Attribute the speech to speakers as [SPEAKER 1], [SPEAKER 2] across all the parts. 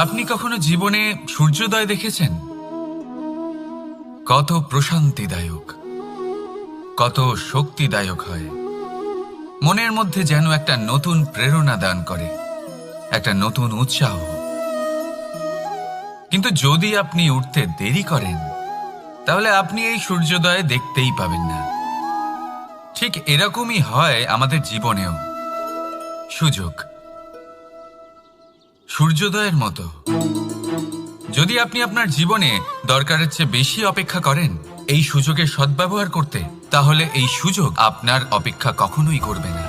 [SPEAKER 1] আপনি কখনো জীবনে সূর্যোদয় দেখেছেন? কত প্রশান্তিদায়ক, কত শক্তিদায়ক হয়। মনের মধ্যে যেন একটা নতুন প্রেরণা দান করে, একটা নতুন উৎসাহ। কিন্তু যদি আপনি উঠতে দেরি করেন, তাহলে আপনি এই সূর্যোদয় দেখতেই পাবেন না। ঠিক এরকমই হয় আমাদের জীবনেও। সুযোগ সূর্যোদয়ের মতো। যদি আপনি আপনার জীবনে দরকারের চেয়ে বেশি অপেক্ষা করেন এই সুযোগের সদ্ব্যবহার করতে, তাহলে এই সুযোগ আপনার অপেক্ষা কখনোই করবে না,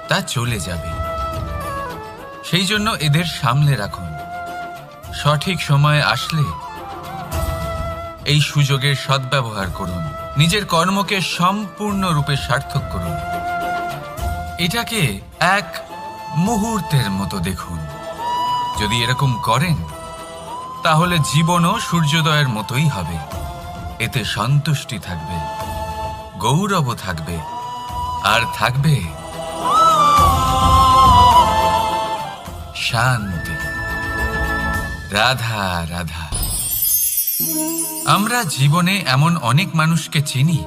[SPEAKER 1] তা চলে যাবে। সেই জন্য এদের সামলে রাখুন। সঠিক সময় আসলে এই সুযোগের সদ্ব্যবহার করুন, নিজের কর্মকে সম্পূর্ণরূপে সার্থক করুন। এটাকে এক মুহূর্তের মতো দেখুন। যদি এরকম করেন, তাহলে জীবনও সূর্যোদয়ের মতোই হবে। এতে সন্তুষ্টি থাকবে, গৌরবও থাকবে, আর থাকবে শান্তি। রাধা রাধা। আমরা জীবনে এমন অনেক মানুষকে চিনি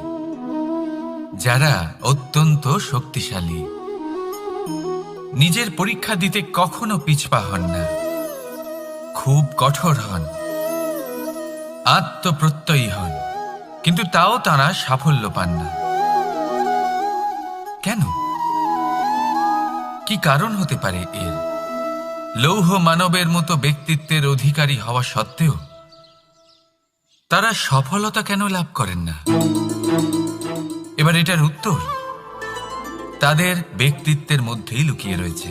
[SPEAKER 1] যারা অত্যন্ত শক্তিশালী, নিজের পরীক্ষা দিতে কখনো পিছপা হন না, খুব কঠোর হন, আত্মপ্রত্যয়ী হন, কিন্তু তাও তারা সাফল্য পান না। কেন? কি কারণ হতে পারে এর? লৌহ মানবের মতো ব্যক্তিত্বের অধিকারী হওয়া সত্ত্বেও তারা সফলতা কেন লাভ করেন না? এবার এটার উত্তর তাদের ব্যক্তিত্বের মধ্যেই লুকিয়ে রয়েছে।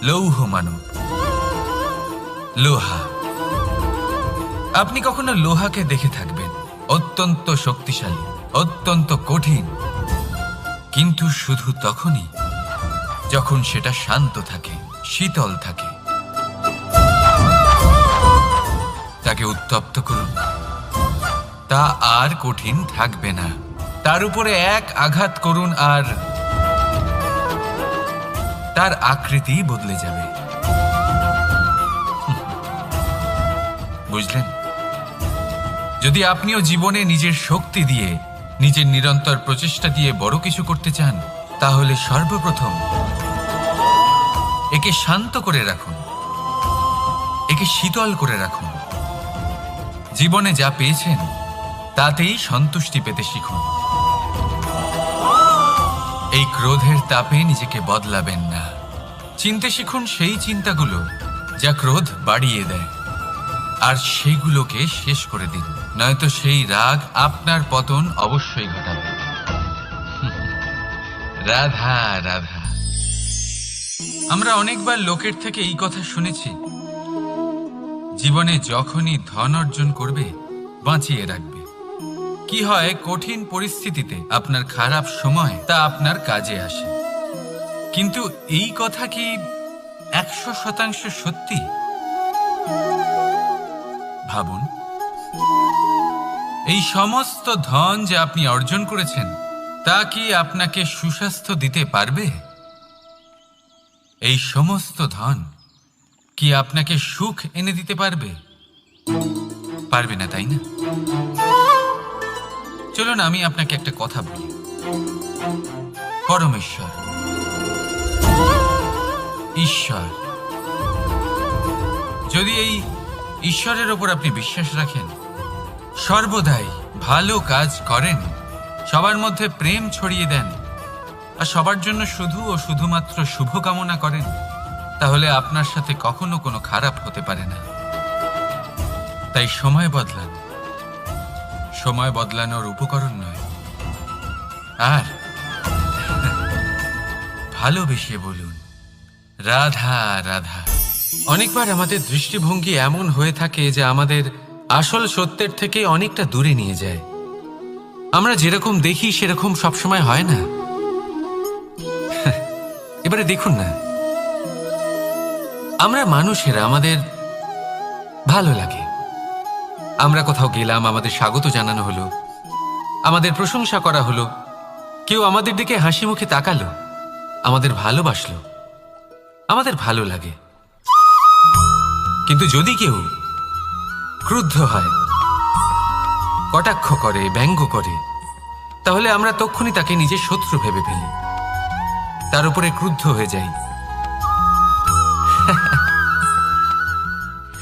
[SPEAKER 1] লৌহ মানব, লোহা। আপনি কখনো লোহাকে দেখে থাকবেন, অত্যন্ত শক্তিশালী, অত্যন্ত কঠিন, কিন্তু শুধু তখনই যখন সেটা শান্ত থাকে, শীতল থাকে। তাকে উত্তপ্ত করুন, তা আর কঠিন থাকবে না। তার উপরে এক আঘাত করুন আর তার আকৃতি বদলে যাবে। বুঝলেন? যদি আপনিও জীবনে নিজের শক্তি দিয়ে, নিজের নিরন্তর প্রচেষ্টা দিয়ে বড় কিছু করতে চান, তাহলে সর্বপ্রথম একে শান্ত করে রাখুন, একে শীতল করে রাখুন। জীবনে যা পেয়েছেন তাতেই সন্তুষ্টি পেতে শিখুন। এই ক্রোধের তাপে নিজেকে বদলাবেন না। চিনতে শিখুন সেই চিন্তাগুলো যা ক্রোধ বাড়িয়ে দেয়, আর সেইগুলোকে শেষ করে দিন, নয়তো সেই রাগ আপনার পতন অবশ্যই ঘটাবে। রাধা রাধা। আমরা অনেকবার লোকের থেকে এই কথা শুনেছি, জীবনে যখনই ধন অর্জন করবে বাঁচিয়ে রাখবে। কি হয়, কঠিন পরিস্থিতিতে আপনার খারাপ সময় তা আপনার কাজে আসে। কিন্তু এই কথা কি 100% সত্যি? ভাবুন, এই সমস্ত ধন যে আপনি অর্জন করেছেন, তা কি আপনাকে সুস্বাস্থ্য দিতে পারবে? এই সমস্ত ধন কি আপনাকে সুখ এনে দিতে পারবে? পারবে না, তাই না? চলুন আমি আপনাকে একটা কথা বলি। পরমেশ্বর, ঈশ্বর, যদি এই ঈশ্বরের ওপর আপনি বিশ্বাস রাখেন, সর্বদাই ভালো কাজ করেন, সবার মধ্যে প্রেম ছড়িয়ে দেন, আর সবার জন্য শুধু ও শুধুমাত্র শুভকামনা করেন, তাহলে আপনার সাথে কখনো কোনো খারাপ হতে পারে না। তাই সময় বদলান, সময় বদলানোর উপকরণ নয়। আর ভালোবেসে বলুন, রাধা রাধা। অনেকবার আমাদের দৃষ্টিভঙ্গি এমন হয়ে থাকে যে আমাদের আসল সত্যের থেকে অনেকটা দূরে নিয়ে যায়। আমরা যেরকম দেখি সেরকম সবসময় হয় না। এবারে দেখুন না, আমরা মানুষেরা, আমাদের ভালো লাগে। আমরা কোথাও গেলাম, আমাদের স্বাগত জানানো হলো, আমাদের প্রশংসা করা হলো, কেউ আমাদের দিকে হাসি মুখে তাকালো, আমাদের ভালোবাসলো, আমাদের ভালো লাগে। কিন্তু যদি কেউ ক্রুদ্ধ হয়, কটাক্ষ করে, ব্যঙ্গ করে, তাহলে আমরা তক্ষুনি তাকে নিজের শত্রু ভেবে ফেলি, তার উপরে ক্রুদ্ধ হয়ে যাই।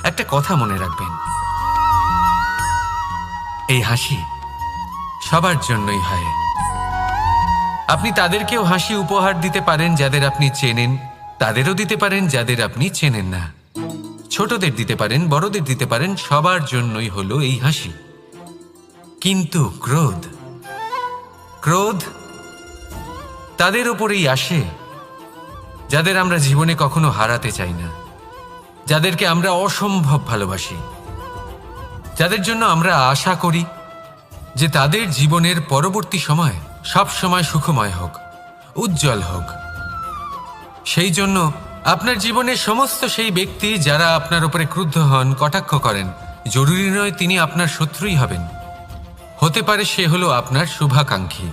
[SPEAKER 1] একটা কথা মনে রাখবেন, এই হাসি সবার জন্যই হয়। আপনি তাদেরকেও হাসি উপহার দিতে পারেন যাদের আপনি চেনেন, তাদেরও দিতে পারেন যাদের আপনি চেনেন না। ছোটদের দিতে পারেন, বড়দের দিতে পারেন, সবার জন্যই হলো এই হাসি। কিন্তু ক্রোধ, ক্রোধ তাদের উপরেই আসে যাদের আমরা জীবনে কখনো হারাতে চাই না, যাদেরকে আমরা অসম্ভব ভালোবাসি, যাদের জন্য আমরা আশা করি যে তাদের জীবনের পরবর্তী সময় সব সময় সুখময় হোক, উজ্জ্বল হোক। সেই জন্য আপনার জীবনের সমস্ত সেই ব্যক্তি যারা আপনার উপরে ক্রুদ্ধ হন, কটাক্ষ করেন, জরুরি নয় তিনি আপনার শত্রুই হবেন। হতে পারে সে হলো আপনার শুভাকাঙ্ক্ষী,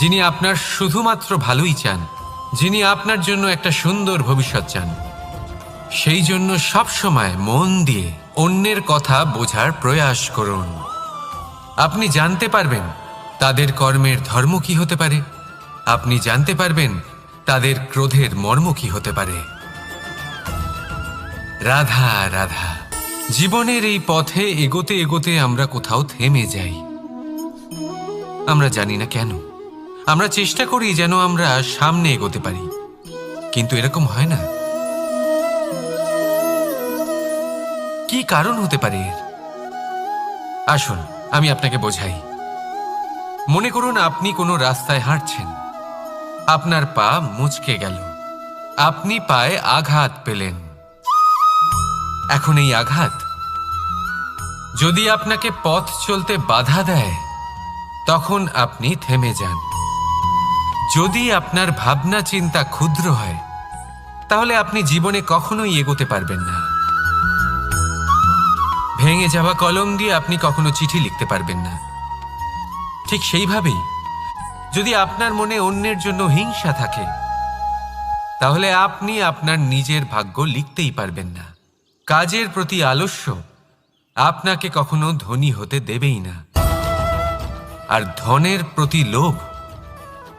[SPEAKER 1] যিনি আপনার শুধুমাত্র ভালোই চান, যিনি আপনার জন্য একটা সুন্দর ভবিষ্যৎ চান। সেই জন্য সব সময় মন দিয়ে অন্যের কথা বোঝার প্রয়াস করুন। আপনি জানতে পারবেন তাদের কর্মের ধর্ম কি হতে পারে, আপনি জানতে পারবেন তাদের ক্রোধের মর্ম কি হতে পারে। রাধা রাধা। জীবনের এই পথে এগোতে এগোতে আমরা কোথাও থেমে যাই, আমরা জানি না কেন। আমরা চেষ্টা করি যেন আমরা সামনে এগোতে পারি, কিন্তু এরকম হয় না। কি কারণ হতে পারে এর? আসুন আমি আপনাকে বোঝাই। মনে করুন আপনি কোনো রাস্তায় হাঁটছেন, আপনার পা মুচকে গেল, আপনি পায়ে আঘাত পেলেন। এখন এই আঘাত যদি আপনাকে পথ চলতে বাধা দেয়, তখন আপনি থেমে যান। যদি আপনার ভাবনা চিন্তা ক্ষুদ্র হয়, তাহলে আপনি জীবনে কখনোই এগোতে পারবেন না। ভেঙে যাওয়া কলম দিয়ে আপনি কখনো চিঠি লিখতে পারবেন না। ঠিক সেইভাবেই যদি আপনার মনে অন্যের জন্য হিংসা থাকে, তাহলে আপনি আপনার নিজের ভাগ্য লিখতেই পারবেন না। কাজের প্রতি আলস্য আপনাকে কখনো ধনী হতে দেবেই না, আর ধনের প্রতি লোভ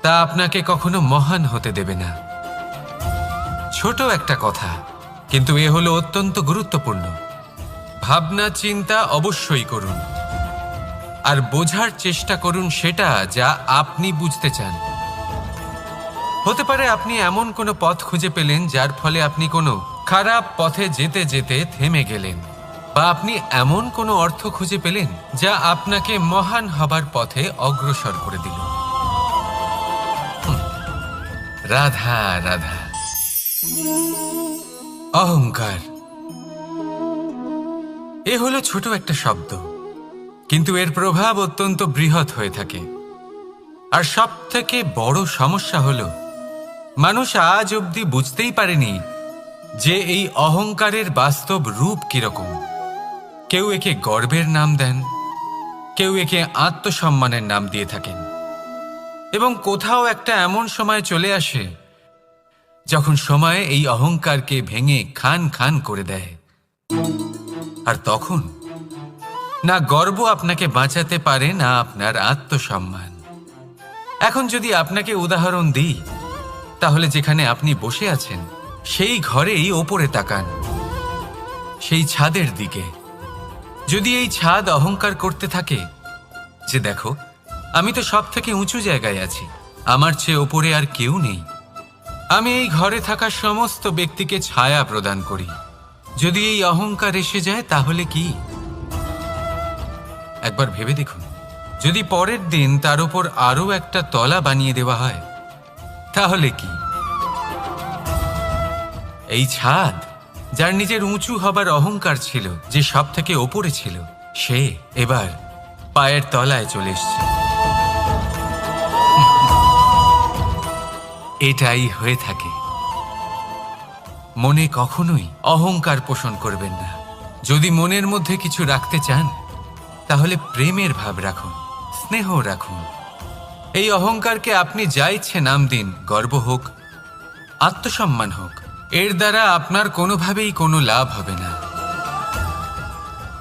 [SPEAKER 1] তা আপনাকে কখনো মহান হতে দেবে না। ছোট একটা কথা, কিন্তু এ হলো অত্যন্ত গুরুত্বপূর্ণ। ভাবনা চিন্তা অবশ্যই করুন, আর বোঝার চেষ্টা করুন সেটা যা আপনি বুঝতে চান। হতে পারে আপনি এমন কোনো পথ খুঁজে পেলেন যার ফলে আপনি কোনো খারাপ পথে যেতে যেতে থেমে গেলেন, বা আপনি এমন কোনো অর্থ খুঁজে পেলেন যা আপনাকে মহান হবার পথে অগ্রসর করে দিল। রাধা রাধা। অহংকার এ হলো ছোট একটা শব্দ, কিন্তু এর প্রভাব অত্যন্ত বৃহৎ হয়ে থাকে। আর সব থেকে বড় সমস্যা হলো মানুষ আজ অবধি বুঝতেই পারেনি যে এই অহংকারের বাস্তব রূপ কিরকম। কেউ একে গর্বের নাম দেন, কেউ একে আত্মসম্মানের নাম দিয়ে থাকেন, এবং কোথাও একটা এমন সময় চলে আসে যখন সময় এই অহংকারকে ভেঙে খান খান করে দেয়। আর তখন না গর্ব আপনাকে বাঁচাতে পারে, না আপনার আত্মসম্মান। এখন যদি আপনাকে উদাহরণ দিই, তাহলে যেখানে আপনি বসে আছেন সেই ঘরেই ওপরে তাকান, সেই ছাদের দিকে। যদি এই ছাদ অহংকার করতে থাকে যে দেখো আমি তো সব থেকে উঁচু জায়গায় আছি, আমার চেয়ে ওপরে আর কেউ নেই, আমি এই ঘরে থাকা সমস্ত ব্যক্তিকে ছায়া প্রদান করি, যদি এই অহংকার এসে যায় তাহলে কি? একবার ভেবে দেখুন, যদি পরের দিন তার উপর আরো একটা তলা বানিয়ে দেওয়া হয় তাহলে কি? এই ছাদ যার নিজের উঁচু হবার অহংকার ছিল, যে সব থেকে ওপরে ছিল, সে এবার পায়ের তলায় চলে এসছে। এটাই হয়ে থাকে। মনে কখনোই অহংকার পোষণ করবেন না। যদি মনের মধ্যে কিছু রাখতে চান তাহলে প্রেমের ভাব রাখুন, স্নেহ রাখুন। এই অহংকারকে আপনি যা ইচ্ছে নাম দিন, গর্ব হোক, আত্মসম্মান হোক, এর দ্বারা আপনার কোনোভাবেই কোনো লাভ হবে না।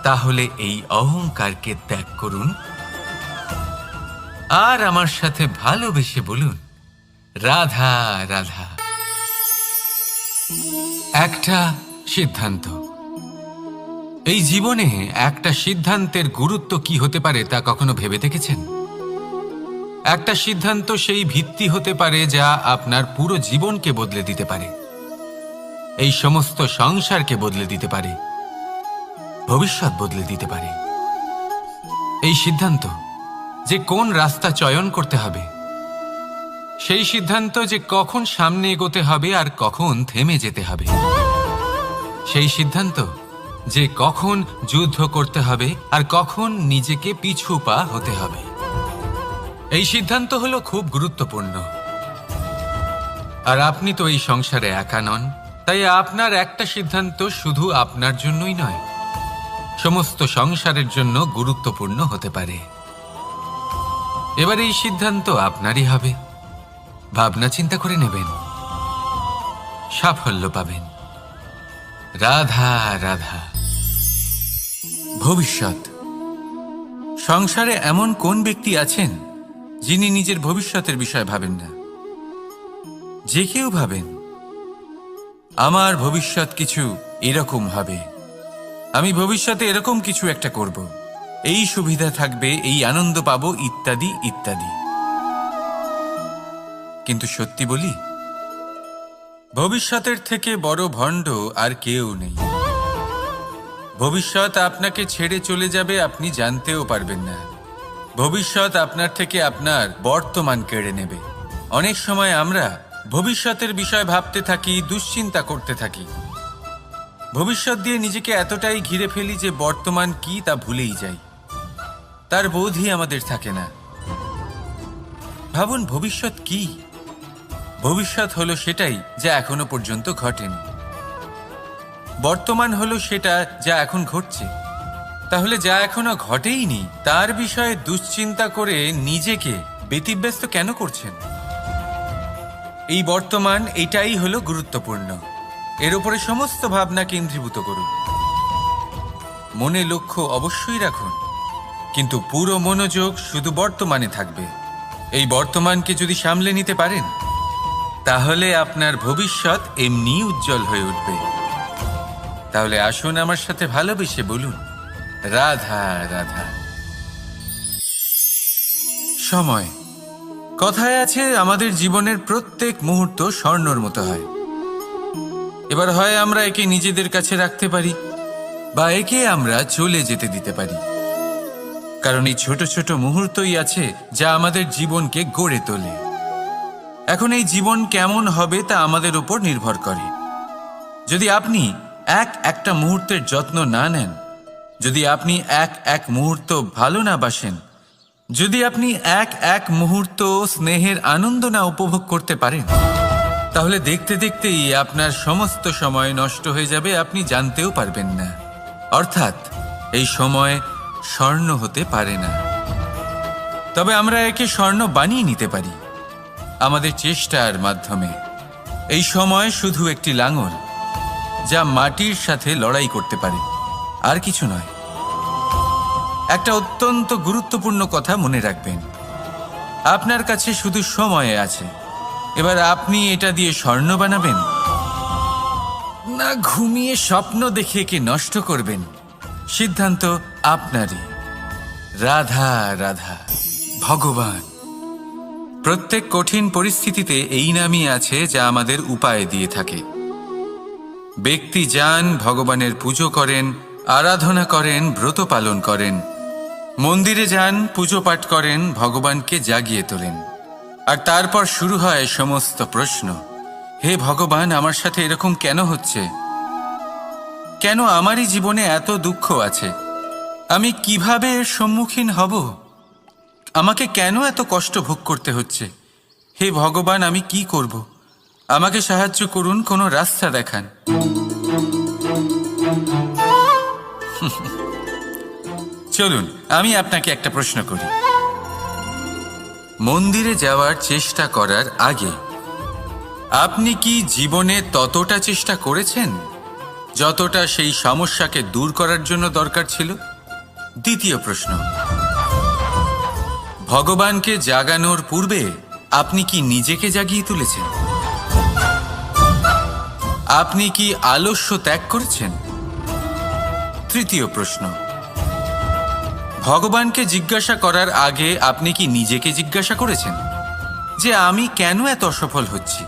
[SPEAKER 1] তাহলে এই অহংকারকে ত্যাগ করুন আর আমার সাথে ভালোবেসে বলুন, রাধা রাধা। একটা সিদ্ধান্ত। এই জীবনে একটা সিদ্ধান্তের গুরুত্ব কি হতে পারে তা কখনো ভেবে দেখেছেন? একটা সিদ্ধান্ত সেই ভিত্তি হতে পারে যা আপনার পুরো জীবনকে বদলে দিতে পারে, এই সমস্ত সংসারকে বদলে দিতে পারে, ভবিষ্যৎ বদলে দিতে পারে। এই সিদ্ধান্ত যে কোন রাস্তা চয়ন করতে হবে, সেই সিদ্ধান্ত যে কখন সামনে এগোতে হবে আর কখন থেমে যেতে হবে, সেই সিদ্ধান্ত যে কখন যুদ্ধ করতে হবে আর কখন নিজেকে পিছু পা হতে হবে। এই সিদ্ধান্ত হলো খুব গুরুত্বপূর্ণ। আর আপনি তো এই সংসারে একা নন, তাই আপনার একটা সিদ্ধান্ত শুধু আপনার জন্যই নয়, সমস্ত সংসারের জন্য গুরুত্বপূর্ণ হতে পারে। এবার এই সিদ্ধান্ত আপনারই হবে। ভাবনা চিন্তা করে নেবেন, সাফল্য পাবেন। রাধা রাধা। ভবিষ্যৎ। সংসারে এমন কোন ব্যক্তি আছেন যিনি নিজের ভবিষ্যতের বিষয় ভাবেন না? যে কেউ ভাবেন আমার ভবিষ্যৎ কিছু এরকম হবে, আমি ভবিষ্যতে এরকম কিছু একটা করব, এই সুবিধা থাকবে, এই আনন্দ পাবো, ইত্যাদি ইত্যাদি। কিন্তু সত্যি বলি, ভবিষ্যতের থেকে বড় ভণ্ড আর কেউ নেই। ভবিষ্যৎ আপনাকে ছেড়ে চলে যাবে, আপনি জানতেও পারবেন না। ভবিষ্যৎ আপনার থেকে আপনার বর্তমান কেড়ে নেবে। অনেক সময় আমরা ভবিষ্যতের বিষয় ভাবতে থাকি, দুশ্চিন্তা করতে থাকি। ভবিষ্যৎ দিয়ে নিজেকে এতটাই ঘিরে ফেলি যে বর্তমান কি তা ভুলেই যাই, তার বোধই আমাদের থাকে না। ভাবুন, ভবিষ্যৎ কি? ভবিষ্যৎ হলো সেটাই যা এখনো পর্যন্ত ঘটেনি। বর্তমান হলো সেটা যা এখন ঘটছে। তাহলে যা এখনো ঘটেইনি তার বিষয়ে দুশ্চিন্তা করে নিজেকে ব্যতিব্যস্ত কেন করছেন? এই বর্তমান, এটাই হলো গুরুত্বপূর্ণ। এর উপরে সমস্ত ভাবনা কেন্দ্রীভূত করুন। মনে লক্ষ্য অবশ্যই রাখুন, কিন্তু পুরো মনোযোগ শুধু বর্তমানে থাকবে। এই বর্তমানকে যদি সামলে নিতে পারেন, তাহলে আপনার ভবিষ্যৎ এমনি উজ্জ্বল হয়ে উঠবে। তাহলে আসুন আমার সাথে ভালোবেসে বলুন, রাধা রাধা। সময়। কথায় আছে, আমাদের জীবনের প্রত্যেক মুহূর্ত স্বর্ণর মতো হয়। এবার হয় আমরা একে নিজেদের কাছে রাখতে পারি বা একে আমরা চলে যেতে দিতে পারি। কারণ এই ছোট ছোট মুহূর্তই আছে যা আমাদের জীবনকে গড়ে তোলে। এখন এই জীবন কেমন হবে তা আমাদের উপর নির্ভর করে। যদি আপনি একটা মুহূর্তের যত্ন না নেন, যদি আপনি এক মুহূর্ত ভালো না বাসেন, যদি আপনি এক মুহূর্ত স্নেহের আনন্দ না উপভোগ করতে পারেন, তাহলে দেখতে দেখতেই আপনার সমস্ত সময় নষ্ট হয়ে যাবে, আপনি জানতেও পারবেন না। অর্থাৎ এই সময় স্বর্ণ হতে পারে না। তবে আমরা একে স্বর্ণ বানিয়ে নিতে পারি আমাদের চেষ্টার মাধ্যমে। এই সময় শুধু একটি লাঙল যা মাটির সাথে লড়াই করতে পারে, আর কিছু নয়। একটা অত্যন্ত গুরুত্বপূর্ণ কথা মনে রাখবেন, আপনার কাছে শুধু সময় আছে। এবার আপনি এটা দিয়ে স্বর্ণ বানাবেন না ঘুমিয়ে স্বপ্ন দেখে একে নষ্ট করবেন, সিদ্ধান্ত আপনারই। রাধা রাধা। ভগবান। প্রত্যেক কঠিন পরিস্থিতিতে এই নামই আছে যা আমাদের উপায় দিয়ে থাকে। ব্যক্তি যান, ভগবানের পুজো করেন, আরাধনা করেন, ব্রত পালন করেন, মন্দিরে যান, পুজো পাঠ করেন, ভগবানকে জাগিয়ে তোলেন। আর তারপর শুরু হয় সমস্ত প্রশ্ন। হে ভগবান, আমার সাথে এরকম কেন হচ্ছে? কেন আমারই জীবনে এত দুঃখ আছে? আমি কিভাবে এর সম্মুখীন হব? আমাকে কেন এত কষ্ট ভোগ করতে হচ্ছে? হে ভগবান, আমি কি করব? আমাকে সাহায্য করুন, কোনো রাস্তা দেখান। চলুন আমি আপনাকে একটা প্রশ্ন করি। মন্দিরে যাওয়ার চেষ্টা করার আগে আপনি কি জীবনে ততটা চেষ্টা করেছেন যতটা সেই সমস্যাকে দূর করার জন্য দরকার ছিল? দ্বিতীয় প্রশ্ন, ভগবানকে জাগানোর পূর্বে আপনি কি নিজেকে জাগিয়ে তুলেছেন? আপনি কি আলস্য ত্যাগ করেছেন? তৃতীয় প্রশ্ন, ভগবানকে জিজ্ঞাসা করার আগে আপনি কি নিজেকে জিজ্ঞাসা করেছেন যে আমি কেন এত অসফল হচ্ছি?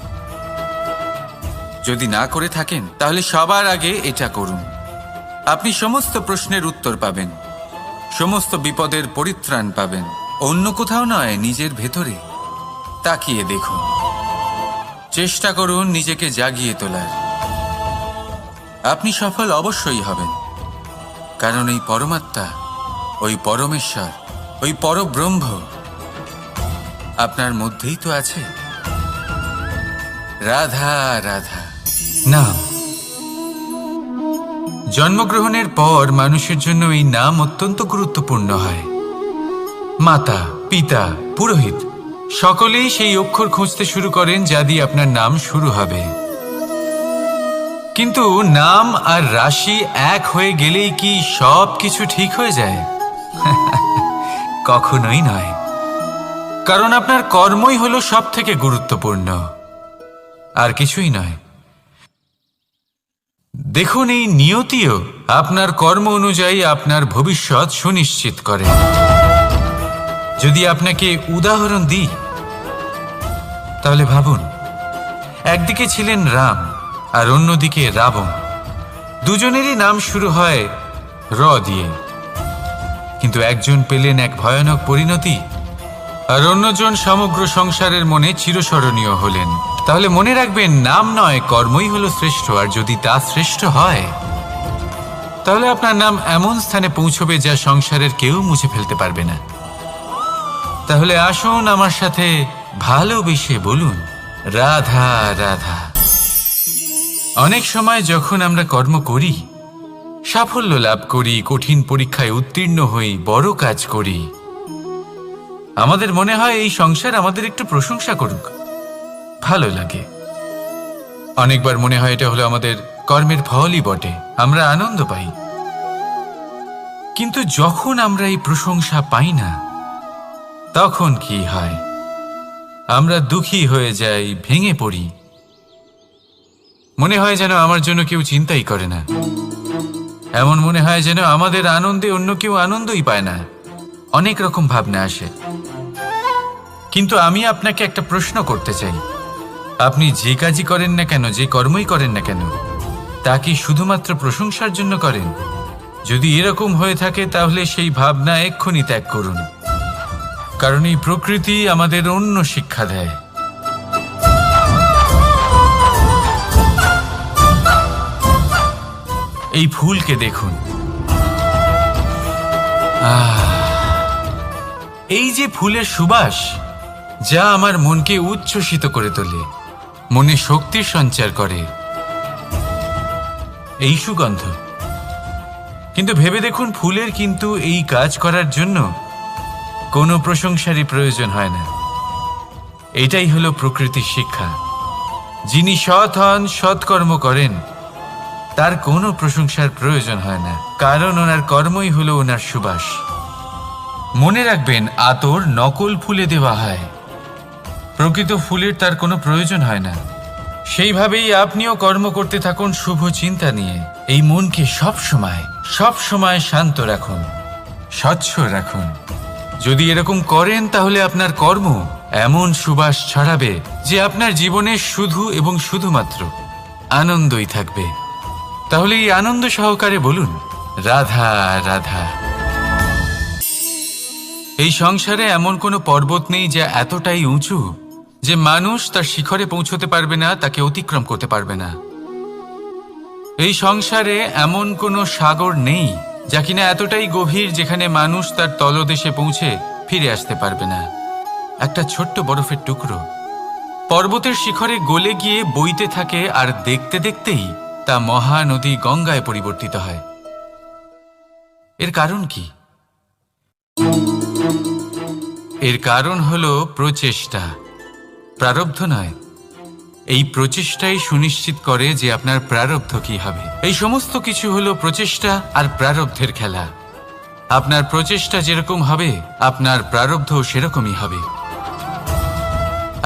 [SPEAKER 1] যদি না করে থাকেন তাহলে সবার আগে এটা করুন। আপনি সমস্ত প্রশ্নের উত্তর পাবেন, সমস্ত বিপদের পরিত্রাণ পাবেন। অন্য কোথাও নয়, নিজের ভেতরে তাকিয়ে দেখুন। চেষ্টা করুন নিজেকে জাগিয়ে তোলার। আপনি সফল অবশ্যই হবেন, কারণ এই পরমাত্মা, ওই পরমেশ্বর, ওই পরব্রহ্ম আপনার মধ্যেই তো আছে। রাধা রাধা নাম। জন্মগ্রহণের পর মানুষের জন্য এই নাম অত্যন্ত গুরুত্বপূর্ণ হয়। মাতা, পিতা, পুরোহিত সকলেই সেই অক্ষর খুঁজতে শুরু করেন যা দিয়ে আপনার নাম শুরু হবে। কিন্তু নাম আর রাশি এক হয়ে গেলেই কি সব কিছু ঠিক হয়ে যায়? কখনোই নয়, কারণ আপনার কর্মই হলো সব থেকে গুরুত্বপূর্ণ, আর কিছুই নয়। দেখুন, এই নিয়তিও আপনার কর্ম অনুযায়ী আপনার ভবিষ্যৎ সুনিশ্চিত করে। যদি আপনাকে উদাহরণ দিই তাহলে ভাবুন, একদিকে ছিলেন রাম আর অন্যদিকে রাবণ। দুজনেরই নাম শুরু হয় র দিয়ে, কিন্তু একজন পেলেন এক ভয়ানক পরিণতি আর অন্যজন সমগ্র সংসারের মনে চিরস্মরণীয় হলেন। তাহলে মনে রাখবেন, নাম নয়, কর্মই হলো শ্রেষ্ঠ। আর যদি তা শ্রেষ্ঠ হয় তাহলে আপনার নাম এমন স্থানে পৌঁছবে যা সংসারের কেউ মুছে ফেলতে পারবে না। তাহলে আসুন আমার সাথে ভালোবেসে বলুন, রাধা রাধা। অনেক সময় যখন আমরা কর্ম করি, সাফল্য লাভ করি, কঠিন পরীক্ষায় উত্তীর্ণ হই, বড় কাজ করি, আমাদের মনে হয় এই সংসার আমাদের একটু প্রশংসা করুক, ভালো লাগে। অনেকবার মনে হয় এটা হলো আমাদের কর্মের ফলই বটে, আমরা আনন্দ পাই। কিন্তু যখন আমরা এই প্রশংসা পাই না, তখন কি হয়? আমরা দুঃখী হয়ে যাই, ভেঙে পড়ি। মনে হয় যেন আমার জন্য কেউ চিন্তাই করে না। এমন মনে হয় যেন আমাদের আনন্দে অন্য কেউ আনন্দই পায় না। অনেক রকম ভাবনা আসে। কিন্তু আমি আপনাকে একটা প্রশ্ন করতে চাই, আপনি যে কাজই করেন না কেন, যে কর্মই করেন না কেন, তা কি শুধুমাত্র প্রশংসার জন্য করেন? যদি এরকম হয়ে থাকে তাহলে সেই ভাবনা এক্ষুনি ত্যাগ করুন, কারণ এই প্রকৃতি আমাদের অন্য শিক্ষা দেয়। এই ফুলকে দেখুন, এই যে ফুলের সুবাস, যা আমার মনকে উচ্ছ্বসিত করে তোলে, মনে শক্তির সঞ্চার করে, এই সুগন্ধ। কিন্তু ভেবে দেখুন, ফুলের কিন্তু এই কাজ করার জন্য কোনো প্রশংসারই প্রয়োজন হয় না। এটাই হলো প্রকৃতির শিক্ষা। যিনি সৎ হন, সৎকর্ম করেন, তার কোনো প্রশংসার প্রয়োজন হয় না, কারণ ওনার কর্মই হলো ওনার সুবাস। মনে রাখবেন, আতর নকল ফুলে দেওয়া হয়, প্রকৃত ফুলের তার কোনো প্রয়োজন হয় না। সেইভাবেই আপনিও কর্ম করতে থাকুন শুভ চিন্তা নিয়ে। এই মনকে সবসময় শান্ত রাখুন, স্বচ্ছ রাখুন। যদি এরকম করেন তাহলে আপনার কর্ম এমন সুবাস ছড়াবে যে আপনার জীবনে শুধু এবং শুধুমাত্র আনন্দই থাকবে। তাহলে এই আনন্দ সহকারে বলুন, রাধা রাধা। এই সংসারে এমন কোনো পর্বত নেই যা এতটাই উঁচু যে মানুষ তার শিখরে পৌঁছতে পারবে না, তাকে অতিক্রম করতে পারবে না। এই সংসারে এমন কোনো সাগর নেই যা কিনা এতটাই গভীর যেখানে মানুষ তার তলদেশে পৌঁছে ফিরে আসতে পারবে না। একটা ছোট্ট বরফের টুকরো পর্বতের শিখরে গলে গিয়ে বইতে থাকে, আর দেখতে দেখতেই তা মহানদী গঙ্গায় পরিবর্তিত হয়। এর কারণ কি? এর কারণ হলো প্রচেষ্টা, প্রারব্ধ নয়। এই প্রচেষ্টাই সুনিশ্চিত করে যে আপনার প্রারব্ধ কি হবে। এই সমস্ত কিছু হলো প্রচেষ্টা আর প্রারব্ধের খেলা। আপনার প্রচেষ্টা যেরকম হবে আপনার প্রারব্ধ সেরকমই হবে।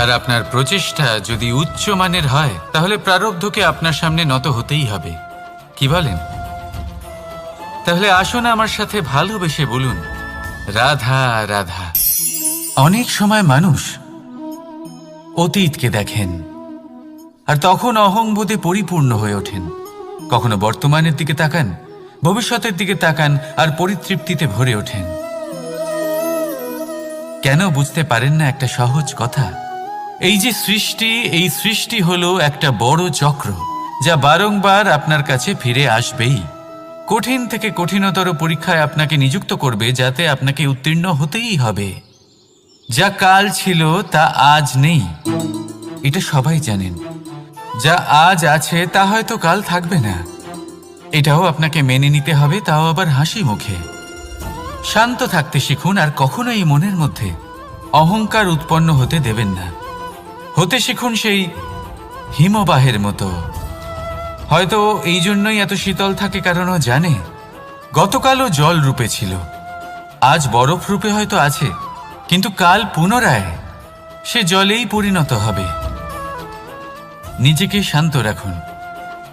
[SPEAKER 1] আর আপনার প্রচেষ্টা যদি উচ্চ মানের হয় তাহলে প্রারব্ধকে আপনার সামনে নত হতেই হবে। কি বলেন? তাহলে আসুন আমার সাথে ভালোবেসে বলুন, রাধা রাধা। অনেক সময় মানুষ অতীতকে দেখেন আর তখন অহংবোধে পরিপূর্ণ হয়ে ওঠেন। কখনো বর্তমানের দিকে তাকান, ভবিষ্যতের দিকে তাকান আর পরিতৃপ্তিতে ভরে ওঠেন। কেন বুঝতে পারেন না একটা সহজ কথা? এই যে সৃষ্টি, এই সৃষ্টি হলো একটা বড় চক্র যা বারংবার আপনার কাছে ফিরে আসবেই। কঠিন থেকে কঠিনতর পরীক্ষায় আপনাকে নিযুক্ত করবে, যাতে আপনাকে উত্তীর্ণ হতেই হবে। যা কাল ছিল তা আজ নেই, এটা সবাই জানেন। যা আজ আছে তা হয়তো কাল থাকবে না, এটাও আপনাকে মেনে নিতে হবে, তাও আবার হাসি মুখে। শান্ত থাকতে শিখুন আর কখনোই মনের মধ্যে অহংকার উৎপন্ন হতে দেবেন না। হতে শিখুন সেই হিমবাহের মতো। হয়তো এই জন্যই এত শীতল থাকে, কারণ ও জানে গতকালও জল রূপে ছিল, আজ বরফ রূপে হয়তো আছে, কিন্তু কাল পুনরায় সে জলেই পরিণত হবে। নিজেকে শান্ত রাখুন।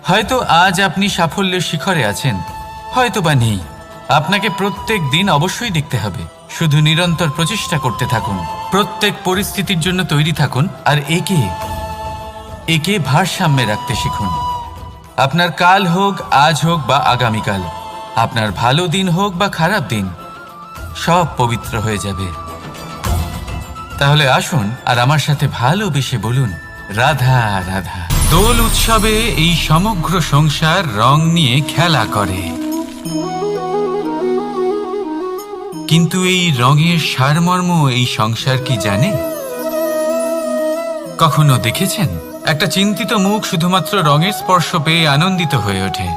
[SPEAKER 1] হয়তো আজ আপনি সাফল্যের শিখরে আছেন, হয়তো বা নেই। আপনাকে প্রত্যেক দিন অবশ্যই দেখতে হবে। শুধু নিরন্তর প্রচেষ্টা করতে থাকুন, প্রত্যেক পরিস্থিতির জন্য তৈরি থাকুন আর একে ভারসাম্যে রাখতে শিখুন। আপনার কাল হোক, আজ হোক বা আগামীকাল, আপনার ভালো দিন হোক বা খারাপ দিন, সব পবিত্র হয়ে যাবে। তাহলে আসুন আর আমার সাথে ভালোবেসে বলুন, রাধা রাধা। দোল উৎসবে এই সমগ্র সংসার রং নিয়ে খেলা করে, কিন্তু এই রঙের সারমর্ম এই সংসার কি জানে? কখনো দেখেছেন একটা চিন্তিত মুখ শুধুমাত্র রঙের স্পর্শ পেয়ে আনন্দিত হয়ে ওঠে?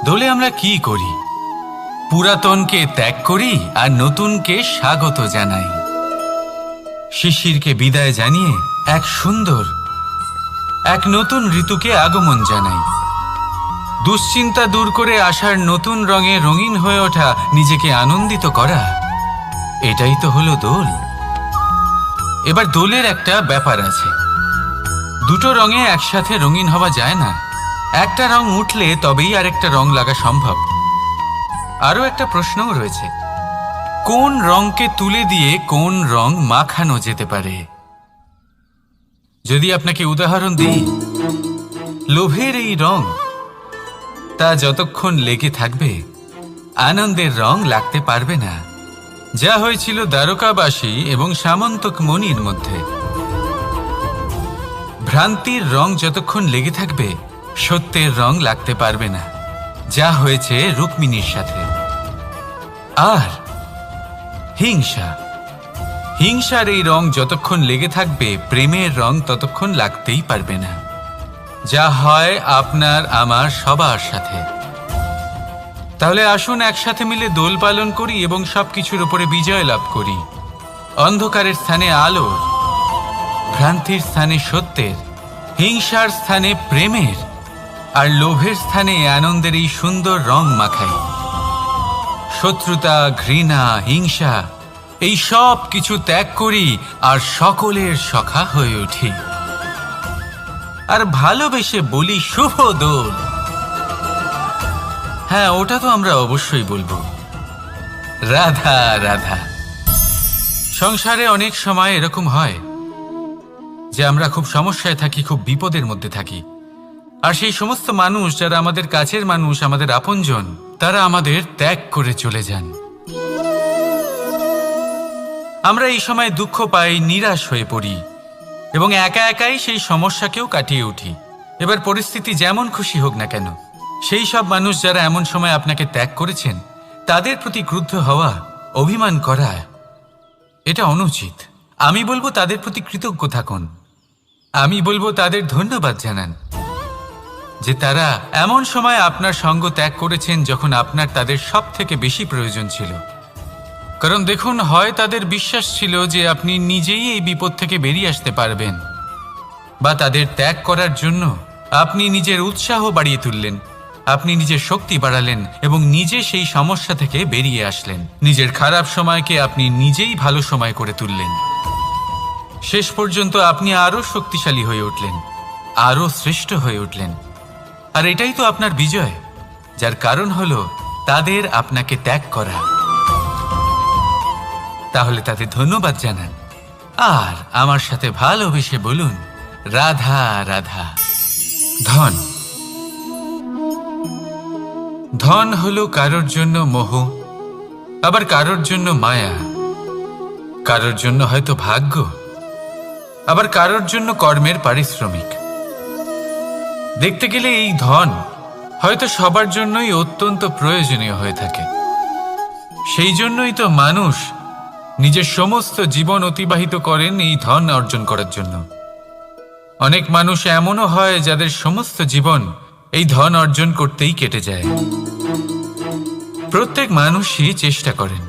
[SPEAKER 1] দোলে আমরা কি করি? পুরাতনকে ত্যাগ করি আর নতুনকে স্বাগত জানাই। শিশিরকে বিদায় জানিয়ে এক সুন্দর, এক নতুন ঋতুকে আগমন জানাই। দুশ্চিন্তা দূর করে আসার নতুন রঙে রঙিন হয়ে ওঠা, নিজেকে আনন্দিত করা, এটাই তো হলো দোল। এবার দোলের একটা ব্যাপার আছে, দুটো রঙে একসাথে রঙিন হওয়া যায় না। একটা রং উঠলে তবেই আরেকটা রং লাগা সম্ভব। আরও একটা প্রশ্নও রয়েছে, কোন রংকে তুলে দিয়ে কোন রং মাখানো যেতে পারে? যদি আপনাকে উদাহরণ দিই, লোভের এই রং, তা যতক্ষণ লেগে থাকবে আনন্দের রং লাগতে পারবে না। যা হয়েছিল দ্বারকাবাসী এবং সামন্তক মণির মধ্যে। ভ্রান্তির রং যতক্ষণ লেগে থাকবে সত্যের রং লাগতে পারবে না, যা হয়েছে রুক্মিণীর সাথে। আর হিংসার এই রং যতক্ষণ লেগে থাকবে প্রেমের রং ততক্ষণ লাগতেই পারবে না, যা হয় আপনার আমার সবার সাথে। তাহলে আসুন একসাথে মিলে দোল পালন করি এবং সবকিছুর উপরে বিজয় লাভ করি। অন্ধকারের স্থানে আলোর, ভ্রান্তির স্থানে সত্যের, হিংসার স্থানে প্রেমের আর লোভের স্থানে আনন্দের এই সুন্দর রং মাখাই। শত্রুতা, ঘৃণা, হিংসা এই সব কিছু ত্যাগ করি আর সকলের সখা হয়ে উঠি। আর ভালোবেসে বলি, শুভ দোল। হ্যাঁ, ওটা তো আমরা অবশ্যই বলবো, রাধা রাধা। সংসারে অনেক সময় এরকম হয় যে আমরা খুব সমস্যায় থাকি, খুব বিপদের মধ্যে থাকি। আর সেই সমস্ত মানুষ যারা আমাদের কাছের মানুষ, আমাদের আপনজন, তারা আমাদের ত্যাগ করে চলে যান। আমরা এই সময় দুঃখ পাই, নিরাশ হয়ে পড়ি এবং একা একাই সেই সমস্যাকেও কাটিয়ে উঠি। এবার পরিস্থিতি যেমন খুশি হোক না কেন, সেই সব মানুষ যারা এমন সময় আপনাকে ত্যাগ করেছেন, তাদের প্রতি ক্রুদ্ধ হওয়া, অভিমান করা, এটা অনুচিত। আমি বলবো তাদের প্রতি কৃতজ্ঞ থাকুন। আমি বলবো তাদের ধন্যবাদ জানান যে তারা এমন সময় আপনার সঙ্গ ত্যাগ করেছেন যখন আপনার তাদের সব থেকে বেশি প্রয়োজন ছিল। কারণ দেখুন, হয় তাদের বিশ্বাস ছিল যে আপনি নিজেই এই বিপদ থেকে বেরিয়ে আসতে পারবেন, বা তাদের ত্যাগ করার জন্য আপনি নিজের উৎসাহ বাড়িয়ে তুললেন, আপনি নিজের শক্তি বাড়ালেন এবং নিজে সেই সমস্যা থেকে বেরিয়ে আসলেন। নিজের খারাপ সময়কে আপনি নিজেই ভালো সময় করে তুললেন। শেষ পর্যন্ত আপনি আরো শক্তিশালী হয়ে উঠলেন, আরো শ্রেষ্ঠ হয়ে উঠলেন। আর এটাই তো আপনার বিজয়, যার কারণ হলো তাদের আপনাকে ত্যাগ করা। তাহলে তাদের ধন্যবাদ জানান আর আমার সাথে ভালোবেসে বলুন, রাধা রাধা। ধন, ধন হলো কারোর জন্য মোহ, আবার কারোর জন্য মায়া, কারোর জন্য হয়তো ভাগ্য, আবার কারোর জন্য কর্মের পারিশ্রমিক। দেখতে গেলে এই ধন হয়তো সবার জন্যই অত্যন্ত প্রয়োজনীয় হয়ে থাকে। সেই জন্যই তো মানুষ নিজের সমস্ত জীবন অতিবাহিত করেন এই ধন অর্জন করার জন্য। অনেক মানুষ এমনও হয় যাদের সমস্ত জীবন এই ধন অর্জন করতেই কেটে যায়। প্রত্যেক মানুষই চেষ্টা করেন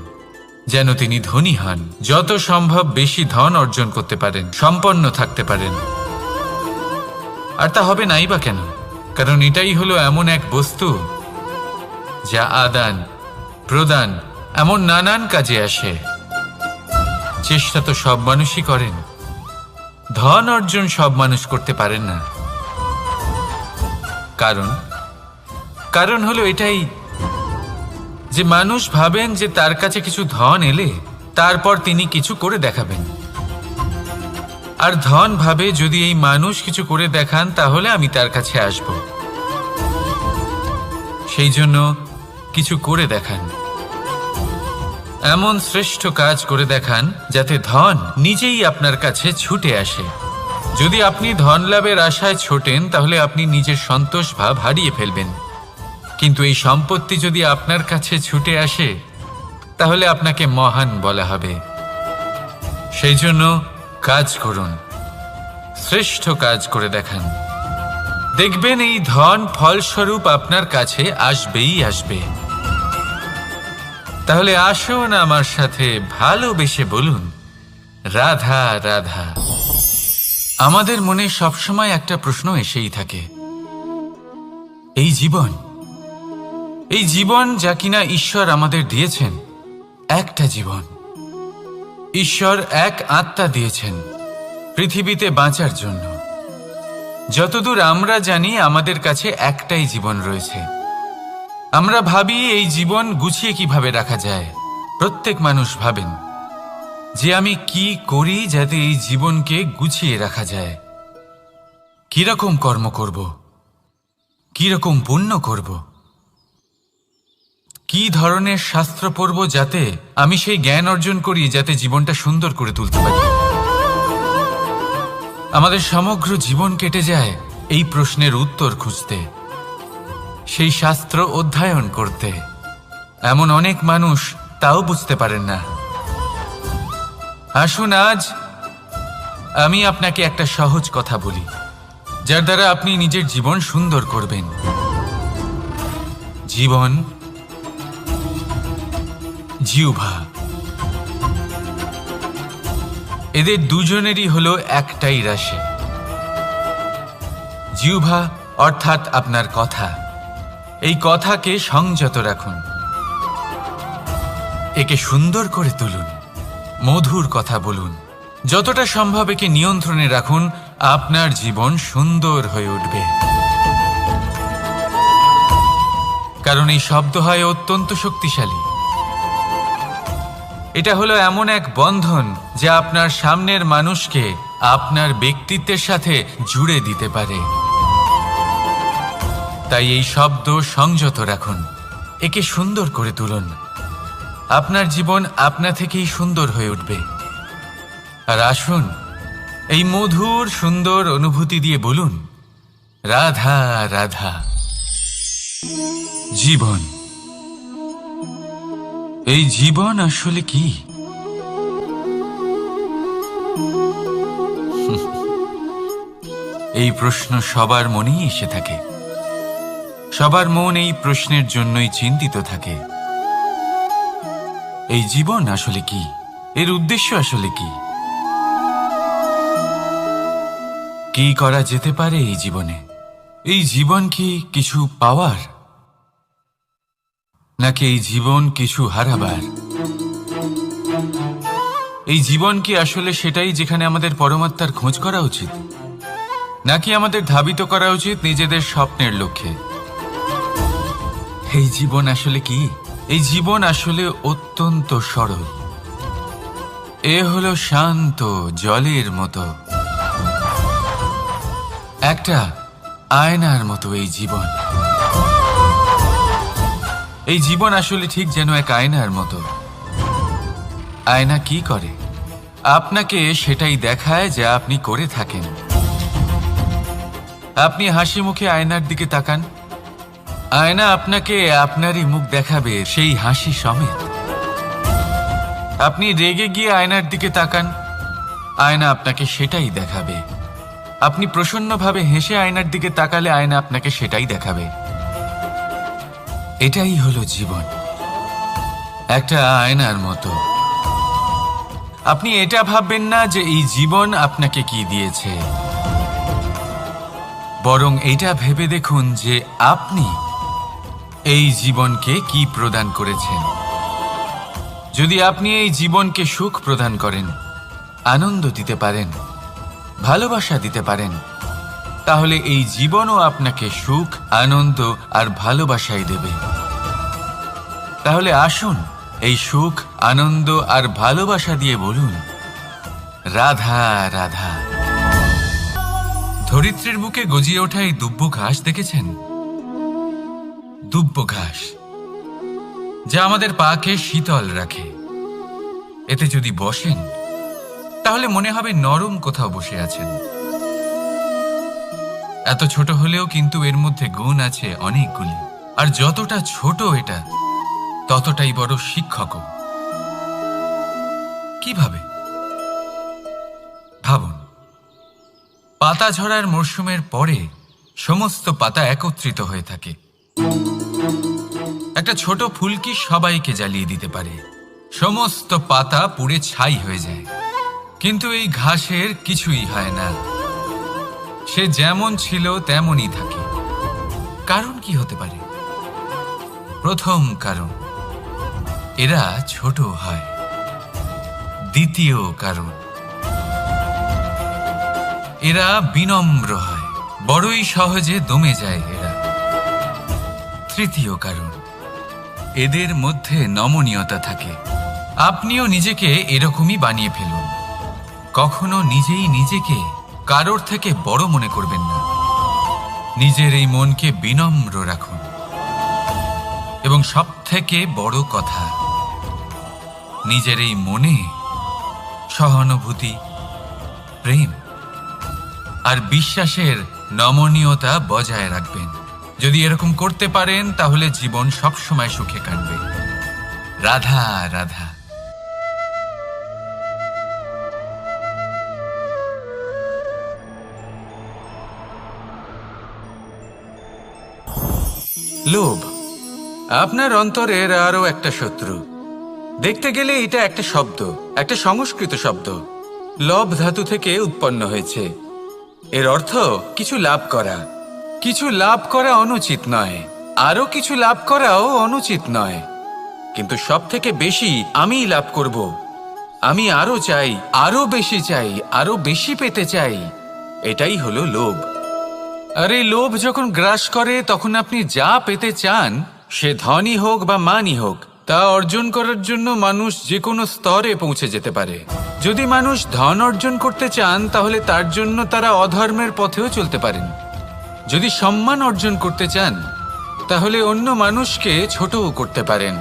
[SPEAKER 1] যেন তিনি ধনী হন, যত সম্ভব বেশি ধন অর্জন করতে পারেন, সম্পন্ন থাকতে পারেন। আর তা হবে নাই বা কেন? কারণ এটাই হলো এমন এক বস্তু যা আদান প্রদান এমন নানান কাজে আসে। চেষ্টা তো সব মানুষই করেন, ধন অর্জন সব মানুষ করতে পারেন না। কারণ হলো এটাই যে মানুষ ভাবেন যে তার কাছে কিছু ধন এলে তারপর তিনি কিছু করে দেখাবেন, আর ধন ভাবে যদি এই মানুষ কিছু করে দেখান তাহলে আমি তার কাছে আসব। সেই জন্য কিছু করে দেখান, এমন শ্রেষ্ঠ কাজ করে দেখান যাতে ধন নিজেই আপনার কাছে ছুটে আসে। যদি আপনি ধন লাভের আশায় ছোটেন তাহলে আপনি নিজের সন্তোষ ভাব হারিয়ে ফেলবেন। কিন্তু এই সম্পত্তি যদি আপনার কাছে ছুটে আসে তাহলে আপনাকে মহান বলা হবে। সেই জন্য কাজ করুন, শ্রেষ্ঠ কাজ করে দেখান, দেখবেন এই ধন ফলস্বরূপ আপনার কাছে আসবেই আসবে। তাহলে আসুন আমার সাথে ভালোবেসে বলুন, রাধা রাধা। আমাদের মনে সবসময় একটা প্রশ্ন এসেই থাকে, এই জীবন যা কিনা ঈশ্বর আমাদের দিয়েছেন, একটা জীবন। ঈশ্বর এক আত্মা দিয়েছেন পৃথিবীতে বাঁচার জন্য। যতদূর আমরা জানি আমাদের কাছে একটাই জীবন রয়েছে। আমরা ভাবি এই জীবন গুছিয়ে কিভাবে রাখা যায়। প্রত্যেক মানুষ ভাবেন যে আমি কি করি যাতে এই জীবনকে গুছিয়ে রাখা যায়, কিরকম কর্ম করব, কিরকম পুণ্য করব, কি ধরনের শাস্ত্র পড়ব যাতে আমি সেই জ্ঞান অর্জন করি যাতে জীবনটা সুন্দর করে তুলতে পারি। আমাদের সমগ্র জীবন কেটে যায় এই প্রশ্নের উত্তর খুঁজতে, সেই শাস্ত্র অধ্যয়ন করতে। এমন অনেক মানুষ তাও বুঝতে পারেন না। আসুন আজ আমি আপনাকে একটা সহজ কথা বলি, যার দ্বারা আপনি নিজের জীবন সুন্দর করবেন। জীবন, জিহ্বা, এদের দুজনেরই হলো একটাই রাশি। জিহ্বা অর্থাৎ আপনার কথা, এই কথাকে সংযত রাখুন, একে সুন্দর করে তুলুন, মধুর কথা বলুন, যতটা সম্ভব একে নিয়ন্ত্রণে রাখুন। আপনার জীবন সুন্দর হয়ে উঠবে। কারণ এই শব্দ হয় অত্যন্ত শক্তিশালী। এটা হলো এমন এক বন্ধন যা আপনার সামনের মানুষকে আপনার ব্যক্তিত্বের সাথে জুড়ে দিতে পারে। তাই এই শব্দ সংযত রাখুন, একে সুন্দর করে তুলুন। আপনার জীবন আপনা থেকেই সুন্দর হয়ে উঠবে। আর আসুন এই মধুর সুন্দর অনুভূতি দিয়ে বলুন, রাধা রাধা। জীবন, এই জীবন আসলে কি? এই প্রশ্ন সবার মনেই এসে থাকে। সবার মন এই প্রশ্নের জন্যই চিন্তিত থাকে। এই জীবন আসলে কি? এর উদ্দেশ্য আসলে কি? কি করা যেতে পারে এই জীবনে? এই জীবন কি কিছু পাওয়ার, নাকি এই জীবন কিছু হারাবার? এই জীবন কি আসলে সেটাই যেখানে আমাদের পরমাত্মার খোঁজ করা উচিত, নাকি আমাদের ধাবিত করা উচিত নিজেদের স্বপ্নের লক্ষ্যে? এই জীবন আসলে কি? এই জীবন আসলে অত্যন্ত সরল। এ হলো শান্ত জলের মতো, একটা আয়নার মতো। এই জীবন, এই জীবন আসলে ঠিক যেন এক আয়নার মতো। আয়না কি করে? আপনাকে সেটাই দেখায় যা আপনি করে থাকেন। আপনি হাসি মুখে আয়নার দিকে তাকান, আয়না আপনাকে আপনারই মুখ দেখাবে, সেই হাসি সমেত। আপনি রেগে গিয়ে আয়নার দিকে তাকান, আয়না আপনাকে সেটাই দেখাবে। আপনি প্রসন্নভাবে হেসে আয়নার দিকে তাকালে আয়না আপনাকে সেটাই দেখাবে। এটাই হলো জীবন, একটা আয়নার মতো। আপনি এটা ভাববেন না যে এই জীবন আপনাকে কি দিয়েছে, বরং এটা ভেবে দেখুন যে আপনি এই জীবনকে কি প্রদান করেছেন। যদি আপনি এই জীবনকে সুখ প্রদান করেন, আনন্দ দিতে পারেন, ভালোবাসা দিতে পারেন, তাহলে এই জীবনও আপনাকে সুখ, আনন্দ আর ভালোবাসাই দেবে। তাহলে আসুন এই সুখ, আনন্দ আর ভালোবাসা দিয়ে বলুন, রাধা রাধা। ধরিত্রীর বুকে গজিয়ে ওঠা এই দুব্ব ঘাস দেখেছেন? দুব্ব ঘাস, যা আমাদের পাকে শীতল রাখে। এতে যদি বসেন তাহলে মনে হবে নরম কোথাও বসে আছেন। এত ছোট হলেও কিন্তু এর মধ্যে গুণ আছে অনেকগুলি, আর যতটা ছোট এটা ততটাই বড় শিক্ষকও। কিভাবে? ভাবুন, পাতা ঝরার মরশুমের পরে সমস্ত পাতা একত্রিত হয়ে থাকে। একটা ছোট ফুলকি সবাইকে জ্বালিয়ে দিতে পারে, সমস্ত পাতা পুড়ে ছাই হয়ে যায়। কিন্তু এই ঘাসের কিছুই হয় না, সে যেমন ছিল তেমনই থাকে। কারণ কি হতে পারে? প্রথম কারণ, এরা ছোট হয়। দ্বিতীয় কারণ, এরা বিনম্র হয়, বড়ই সহজে দমে যায় এরা। তৃতীয় কারণ, এদের মধ্যে নমনীয়তা থাকে। আপনিও নিজেকে এরকমই বানিয়ে ফেলুন। কখনো নিজেই নিজেকে কারোর থেকে বড় মনে করবেন না। নিজের এই মনকে বিনম্র রাখুন। এবং সবথেকে বড় কথা, নিজের এই মনে সহানুভূতি, প্রেম আর বিশ্বাসের নমনীয়তা বজায় রাখবেন। যদি এরকম করতে পারেন তাহলে জীবন সবসময় সুখে কাটবে। রাধা রাধা। লোভ আপনার অন্তরের আরো একটা শত্রু। দেখতে গেলে এটা একটা শব্দ, একটা সংস্কৃত শব্দ। লব ধাতু থেকে উৎপন্ন হয়েছে। এর অর্থ কিছু লাভ করা। কিছু লাভ করা অনুচিত নয়, আরো কিছু লাভ করাও অনুচিত নয়, কিন্তু সব থেকে বেশি আমিই লাভ করব। আমি আরো চাই, আরো বেশি চাই, আরো বেশি পেতে চাই। এটাই হলো লোভ। আর এই লোভ যখন গ্রাস করে তখন আপনি যা পেতে চান, সে ধনই হোক বা মানই হোক, তা অর্জন করার জন্য মানুষ যে কোনো স্তরে পৌঁছে যেতে পারে। যদি মানুষ ধন অর্জন করতে চান তাহলে তার জন্য তারা অধর্মের পথেও চলতে পারেন। যদি সম্মান অর্জন করতে চান তাহলে অন্য মানুষকে ছোটও করতে পারেন।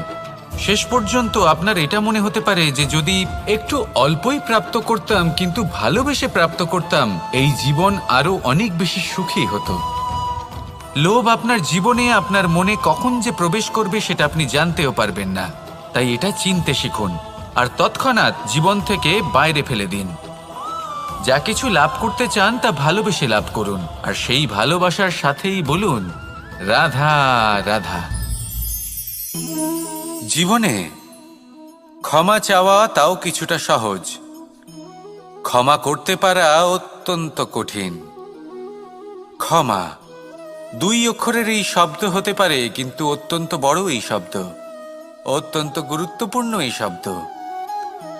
[SPEAKER 1] শেষ পর্যন্ত আপনার এটা মনে হতে পারে যে যদি একটু অল্পই প্রাপ্ত করতাম, কিন্তু ভালোবেসে প্রাপ্ত করতাম, এই জীবন আরো অনেক বেশি সুখী হতো। লোভ আপনার জীবনে, আপনার মনে কখন যে প্রবেশ করবে সেটা আপনি জানতেও পারবেন না। তাই এটা চিনতে শিখুন আর তৎক্ষণাৎ জীবন থেকে বাইরে ফেলে দিন। যা কিছু লাভ করতে চান তা ভালোবেসে লাভ করুন, আর সেই ভালোবাসার সাথেই বলুন, রাধা রাধা। জীবনে ক্ষমা চাওয়া তাও কিছুটা সহজ, ক্ষমা করতে পারা অত্যন্ত কঠিন।
[SPEAKER 2] ক্ষমা। 2 অক্ষরের এই শব্দ হতে পারে, কিন্তু অত্যন্ত বড় এই শব্দ, অত্যন্ত গুরুত্বপূর্ণ এই শব্দ।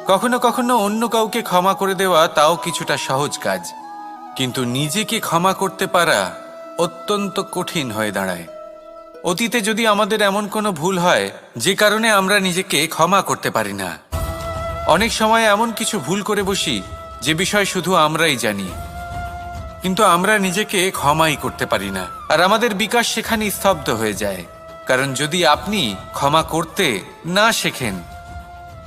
[SPEAKER 2] কখনো কখনো অন্য কাউকে ক্ষমা করে দেওয়া তাও কিছুটা সহজ কাজ, কিন্তু নিজেকে ক্ষমা করতে পারা অত্যন্ত কঠিন হয়ে দাঁড়ায়। অতীতে যদি আমাদের এমন কোনো ভুল হয় যে কারণে আমরা নিজেকে ক্ষমা করতে পারি না, অনেক সময় এমন কিছু ভুল করে বসি যে বিষয় শুধু আমরাই জানি, কিন্তু আমরা নিজেকে ক্ষমাই করতে পারি না, আর আমাদের বিকাশ সেখানে স্তব্ধ হয়ে যায়। কারণ যদি আপনি ক্ষমা করতে না শেখেন,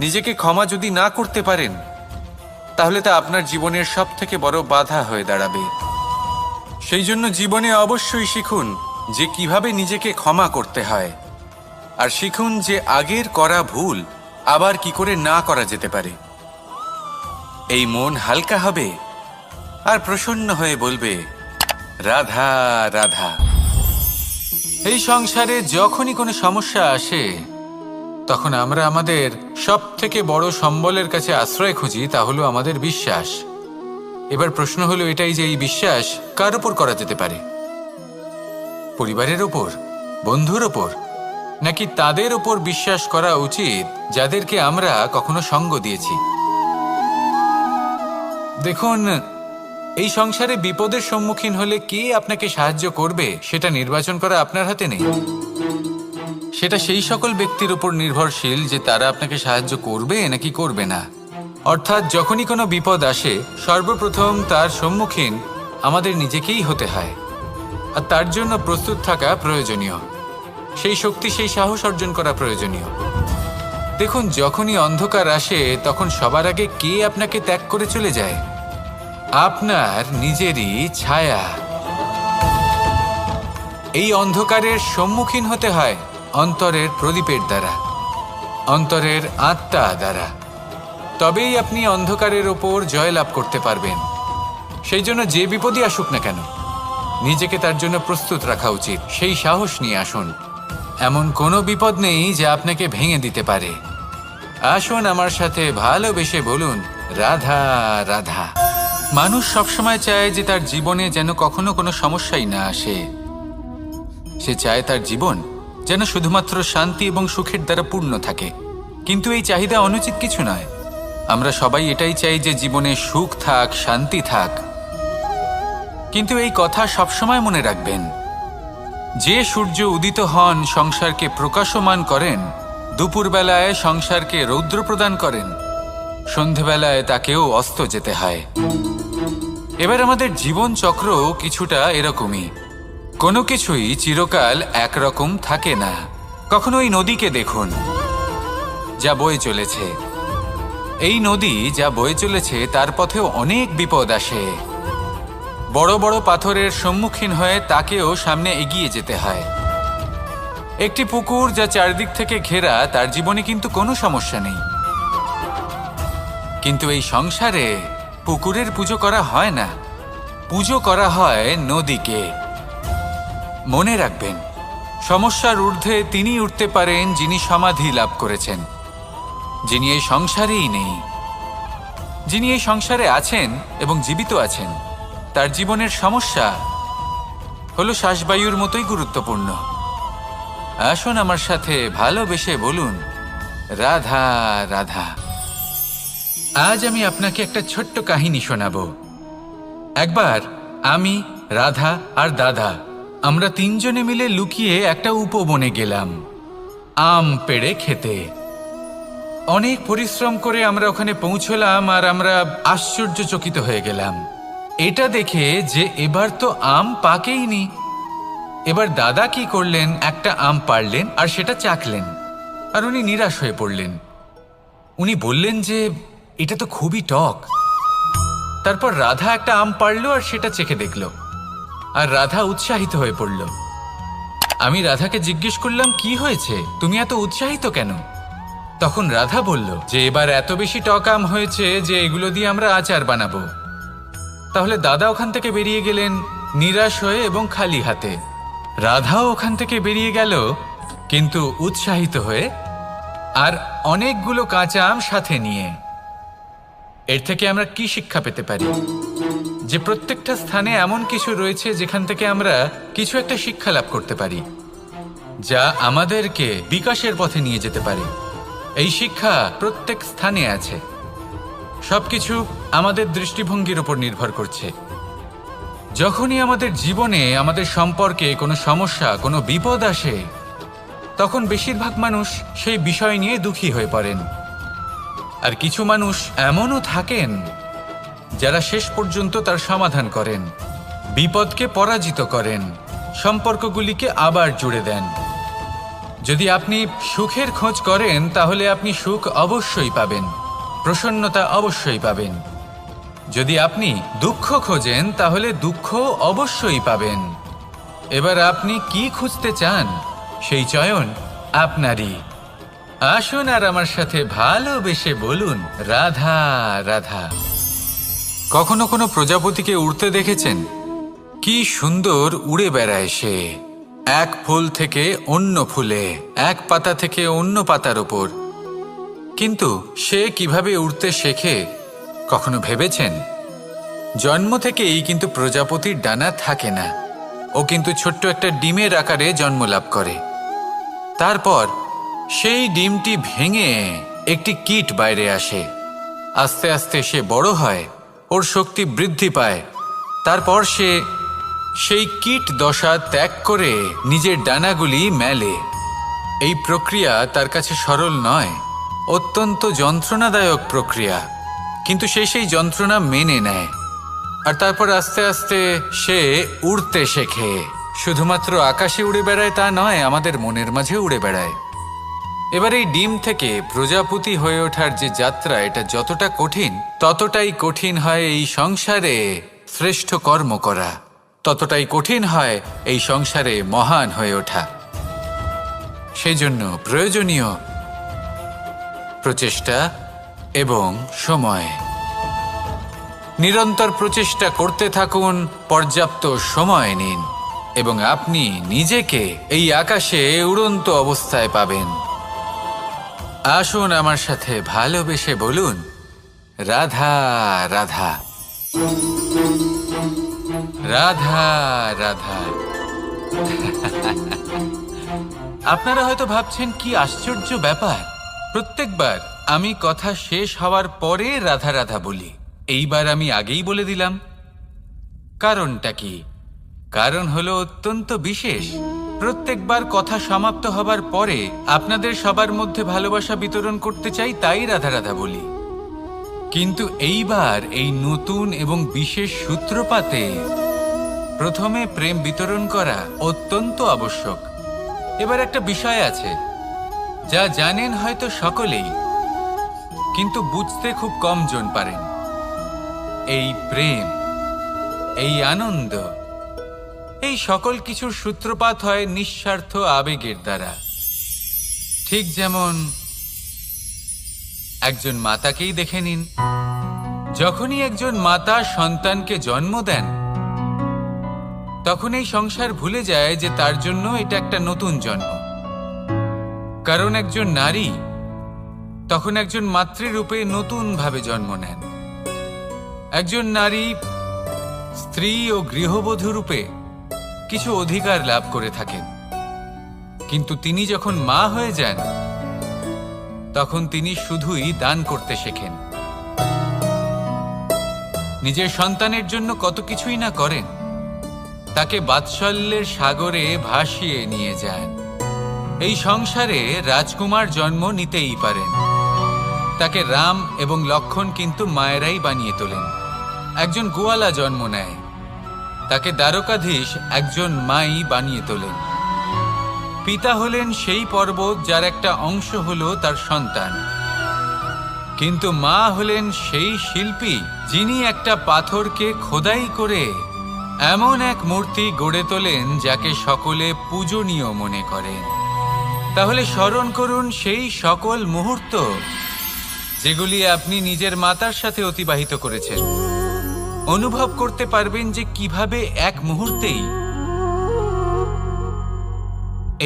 [SPEAKER 2] নিজেকে ক্ষমা যদি না করতে পারেন, তাহলে তা আপনার জীবনের সবথেকে বড় বাধা হয়ে দাঁড়াবে। সেই জন্য জীবনে অবশ্যই শিখুন যে কিভাবে নিজেকে ক্ষমা করতে হয়, আর শিখুন যে আগের করা ভুল আবার কি করে না করা যেতে পারে। এই মন হালকা হবে আর প্রসন্ন হয়ে বলবে, রাধা রাধা। এই সংসারে যখনই কোনো সমস্যা আসে, তখন আমরা আমাদের সব থেকে বড় সম্বলের কাছে আশ্রয় খুঁজি, তা হলো আমাদের বিশ্বাস। এবার প্রশ্ন হলো এটাই যে এই বিশ্বাস কার ওপর করা যেতে পারে? পরিবারের ওপর, বন্ধুর ওপর, নাকি তাদের ওপর বিশ্বাস করা উচিত যাদেরকে আমরা কখনো সঙ্গ দিয়েছি? দেখুন, এই সংসারে বিপদের সম্মুখীন হলে কে আপনাকে সাহায্য করবে সেটা নির্বাচন করা আপনার হাতে নেই। সেটা সেই সকল ব্যক্তির উপর নির্ভরশীল যে তারা আপনাকে সাহায্য করবে নাকি করবে না। অর্থাৎ যখনই কোনো বিপদ আসে, সর্বপ্রথম তার সম্মুখীন আমাদের নিজেকেই হতে হয়, আর তার জন্য প্রস্তুত থাকা প্রয়োজনীয়। সেই শক্তি, সেই সাহস অর্জন করা প্রয়োজনীয়। দেখুন, যখনই অন্ধকার আসে তখন সবার আগে কে আপনাকে ত্যাগ করে চলে যায়? আপনার নিজেরই ছায়া। এই অন্ধকারের সম্মুখীন হতে হয় অন্তরের প্রদীপের দ্বারা, অন্তরের আত্মা দ্বারা। তবেই আপনি অন্ধকারের ওপর জয়লাভ করতে পারবেন। সেই জন্য যে বিপদই আসুক না কেন, নিজেকে তার জন্য প্রস্তুত রাখা উচিত। সেই সাহস নিয়ে আসুন। এমন কোনো বিপদ নেই যা আপনাকে ভেঙে দিতে পারে। আসুন আমার সাথে ভালোবেসে বলুন, রাধা রাধা। মানুষ সবসময় চায় যে তার জীবনে যেন কখনো কোনো সমস্যাই না আসে। সে চায় তার জীবন যেন শুধুমাত্র শান্তি এবং সুখের দ্বারা পূর্ণ থাকে। কিন্তু এই চাহিদা অনুচিত কিছু নয়। আমরা সবাই এটাই চাই যে জীবনে সুখ থাক, শান্তি থাক। কিন্তু এই কথা সবসময় মনে রাখবেন, যে সূর্য উদিত হন সংসারকে প্রকাশমান করেন, দুপুরবেলায় সংসারকে রৌদ্র প্রদান করেন, সন্ধেবেলায় তাকেও অস্ত যেতে হয়। এবার আমাদের জীবন চক্র কিছুটা এরকমই। কোনো কিছুই চিরকাল একরকম থাকে না। কখনো এই নদীকে দেখুন যা বয়ে চলেছে। এই নদী যা বয়ে চলেছে তার পথেও অনেক বিপদ আসে। বড় বড় পাথরের সম্মুখীন হয়ে তাকেও সামনে এগিয়ে যেতে হয়। একটি পুকুর যা চারদিক থেকে ঘেরা, তার জীবনে কিন্তু কোনো সমস্যা নেই। কিন্তু এই সংসারে পুকুরের পুজো করা হয় না, পুজো করা হয় নদীকে। মনে রাখবেন, সমস্যার ঊর্ধ্বে তিনি উঠতে পারেন যিনি সমাধি লাভ করেছেন, যিনি এই সংসারেই নেই। যিনি এই সংসারে আছেন এবং জীবিত আছেন, তার জীবনের সমস্যা হলো শ্বাসবায়ুর মতোই গুরুত্বপূর্ণ। আসুন আমার সাথে ভালোবেসে বলুন, রাধা রাধা। আজ আমি আপনাকে একটা ছোট্ট কাহিনী শোনাবো। একবার আমি, রাধা আর দাদা, আমরা তিনজনে মিলে লুকিয়ে একটা উপবনে গেলাম আম পেড়ে খেতে। অনেক পরিশ্রম করে আমরা ওখানে পৌঁছলাম, আর আমরা আশ্চর্যচকিত হয়ে গেলাম এটা দেখে যে এবার তো আম পাকেইনি। এবার দাদা কি করলেন, একটা আম পাড়লেন আর সেটা চাখলেন, আর উনি নিরাশ হয়ে পড়লেন। উনি বললেন যে এটা তো খুবই টক। তারপর রাধা একটা আম পাড়ল আর সেটা চেখে দেখল, আর রাধা উৎসাহিত হয়ে পড়ল। আমি রাধাকে জিজ্ঞেস করলাম, কি হয়েছে, তুমি এত উৎসাহিত কেন? তখন রাধা বলল যে এবার এত বেশি টক আম হয়েছে যে এগুলো দিয়ে আমরা আচার বানাবো। তাহলে দাদা ওখান থেকে বেরিয়ে গেলেন নিরাশ হয়ে এবং খালি হাতে। রাধাও ওখান থেকে বেরিয়ে গেল কিন্তু উৎসাহিত হয়ে, আর অনেকগুলো কাঁচা আম সাথে নিয়ে। এর থেকে আমরা কি শিক্ষা পেতে পারি? যে প্রত্যেকটা স্থানে এমন কিছু রয়েছে যেখান থেকে আমরা কিছু একটা শিক্ষা লাভ করতে পারি, যা আমাদেরকে বিকাশের পথে নিয়ে যেতে পারে। এই শিক্ষা প্রত্যেক স্থানে আছে। সবকিছু আমাদের দৃষ্টিভঙ্গির উপর নির্ভর করছে। যখনই আমাদের জীবনে আমাদের সম্পর্কে কোনো সমস্যা, কোনো বিপদ আসে, তখন বেশিরভাগ মানুষ সেই বিষয় নিয়ে দুঃখী হয়ে পড়েন। আর কিছু মানুষ এমনও থাকেন যারা শেষ পর্যন্ত তার সমাধান করেন, বিপদকে পরাজিত করেন, সম্পর্কগুলিকে আবার জুড়ে দেন। যদি আপনি সুখের খোঁজ করেন তাহলে আপনি সুখ অবশ্যই পাবেন, প্রসন্নতা অবশ্যই পাবেন। যদি আপনি দুঃখ খোঁজেন তাহলে দুঃখ অবশ্যই পাবেন। এবার আপনি কি খুঁজতে চান সেই চয়ন আপনারই। আসুন আর আমার সাথে ভালোবেসে বলুন, রাধা রাধা। কখনো কোনো প্রজাপতিকে উড়তে দেখেছেন? কি সুন্দর উড়ে বেড়ায় সে, এক ফুল থেকে অন্য ফুলে, এক পাতা থেকে অন্য পাতার ওপর। কিন্তু সে কিভাবে উড়তে শেখে কখনো ভেবেছেন? জন্ম থেকেই কিন্তু প্রজাপতির ডানা থাকে না। ও কিন্তু ছোট্ট একটা ডিমের আকারে জন্ম লাভ করে। তারপর সেই ডিমটি ভেঙে একটি কীট বাইরে আসে। আস্তে আস্তে সে বড় হয়, ওর শক্তি বৃদ্ধি পায়। তারপর সে সেই কীট দশা ত্যাগ করে নিজের ডানাগুলি মেলে। এই প্রক্রিয়া তার কাছে সরল নয়, অত্যন্ত যন্ত্রণাদায়ক প্রক্রিয়া, কিন্তু সে সেই যন্ত্রণা মেনে নেয়। আর তারপর আস্তে আস্তে সে উড়তে শেখে। শুধুমাত্র আকাশে উড়ে বেড়ায় তা নয়, আমাদের মনের মাঝে উড়ে বেড়ায়। এবার এই ডিম থেকে প্রজাপতি হয়ে ওঠার যে যাত্রা, এটা যতটা কঠিন, ততটাই কঠিন হয় এই সংসারে শ্রেষ্ঠ কর্ম করা, ততটাই কঠিন হয় এই সংসারে মহান হয়ে ওঠা। সেই জন্য প্রয়োজনীয় প্রচেষ্টা এবং সময়। নিরন্তর প্রচেষ্টা করতে থাকুন, পর্যাপ্ত সময় নিন, এবং আপনি নিজেকে এই আকাশে উড়ন্ত অবস্থায় পাবেন। আসুন আমার সাথে ভালোবেসে বলুন, রাধা রাধা, রাধা রাধা। আপনারা হয়তো ভাবছেন কি আশ্চর্য ব্যাপার, প্রত্যেকবার আমি কথা শেষ হওয়ার পরে রাধা রাধা বলি। এইবার আমি আগেই বলে দিলাম। কারণটা কি? কারণ হলো অত্যন্ত বিশেষ। প্রত্যেকবার কথা সমাপ্ত হবার পরে আপনাদের সবার মধ্যে ভালোবাসা বিতরণ করতে চাই, তাই রাধা রাধা বলি। কিন্তু এইবার এই নতুন এবং বিশেষ সূত্রপাতে প্রথমে প্রেম বিতরণ করা অত্যন্ত আবশ্যক। এবার একটা বিষয় আছে যা জানেন হয়তো সকলেই, কিন্তু বুঝতে খুব কম জন পারেন। এই প্রেম, এই আনন্দ, এই সকল কিছুর সূত্রপাত হয় নিঃস্বার্থ আবেগের দ্বারা। ঠিক যেমন একজন মাতাকেই দেখে নিন। যখনই একজন মাতা সন্তানকে জন্ম দেন, তখন এই সংসার ভুলে যায় যে তার জন্য এটা একটা নতুন জন্ম। কারণ একজন নারী তখন একজন মাতৃরূপে নতুনভাবে জন্ম নেন। একজন নারী স্ত্রী ও গৃহবধূ রূপে কিছু অধিকার লাভ করে থাকেন, কিন্তু তিনি যখন মা হয়ে যান তখন তিনি শুধুই দান করতে শেখেন। নিজের সন্তানের জন্য কত কিছুই না করেন, তাকে বাৎসল্যের সাগরে ভাসিয়ে নিয়ে যান। এই সংসারে রাজকুমার জন্ম নিতেই পারেন, তাকে রাম এবং লক্ষণ কিন্তু মায়েরাই বানিয়ে তোলেন। একজন গোয়ালা জন্ম নেয়, তাকে দ্বারকাধীশ একজন মাই বানিয়ে তোলেন। পিতা হলেন সেই পর্বত যার একটা অংশ হলো তার সন্তান, কিন্তু মা হলেন সেই শিল্পী যিনি একটা পাথরকে খোদাই করে এমন এক মূর্তি গড়ে তোলেন যাকে সকলে পূজনীয় মনে করেন। তাহলে স্মরণ করুন সেই সকল মুহূর্ত যেগুলি আপনি নিজের মাতার সাথে অতিবাহিত করেছেন। অনুভব করতে পারবেন যে কিভাবে এক মুহূর্তেই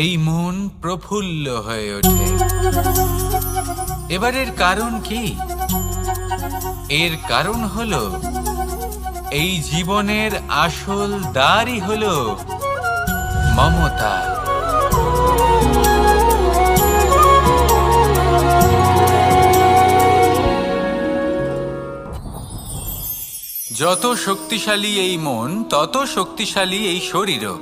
[SPEAKER 2] এই মন প্রফুল্ল হয়ে ওঠে। এবারের কারণ কি? এর কারণ হলো এই জীবনের আসল দ্বারই হলো মমতা। যত শক্তিশালী এই মন, তত শক্তিশালী এই শরীরও।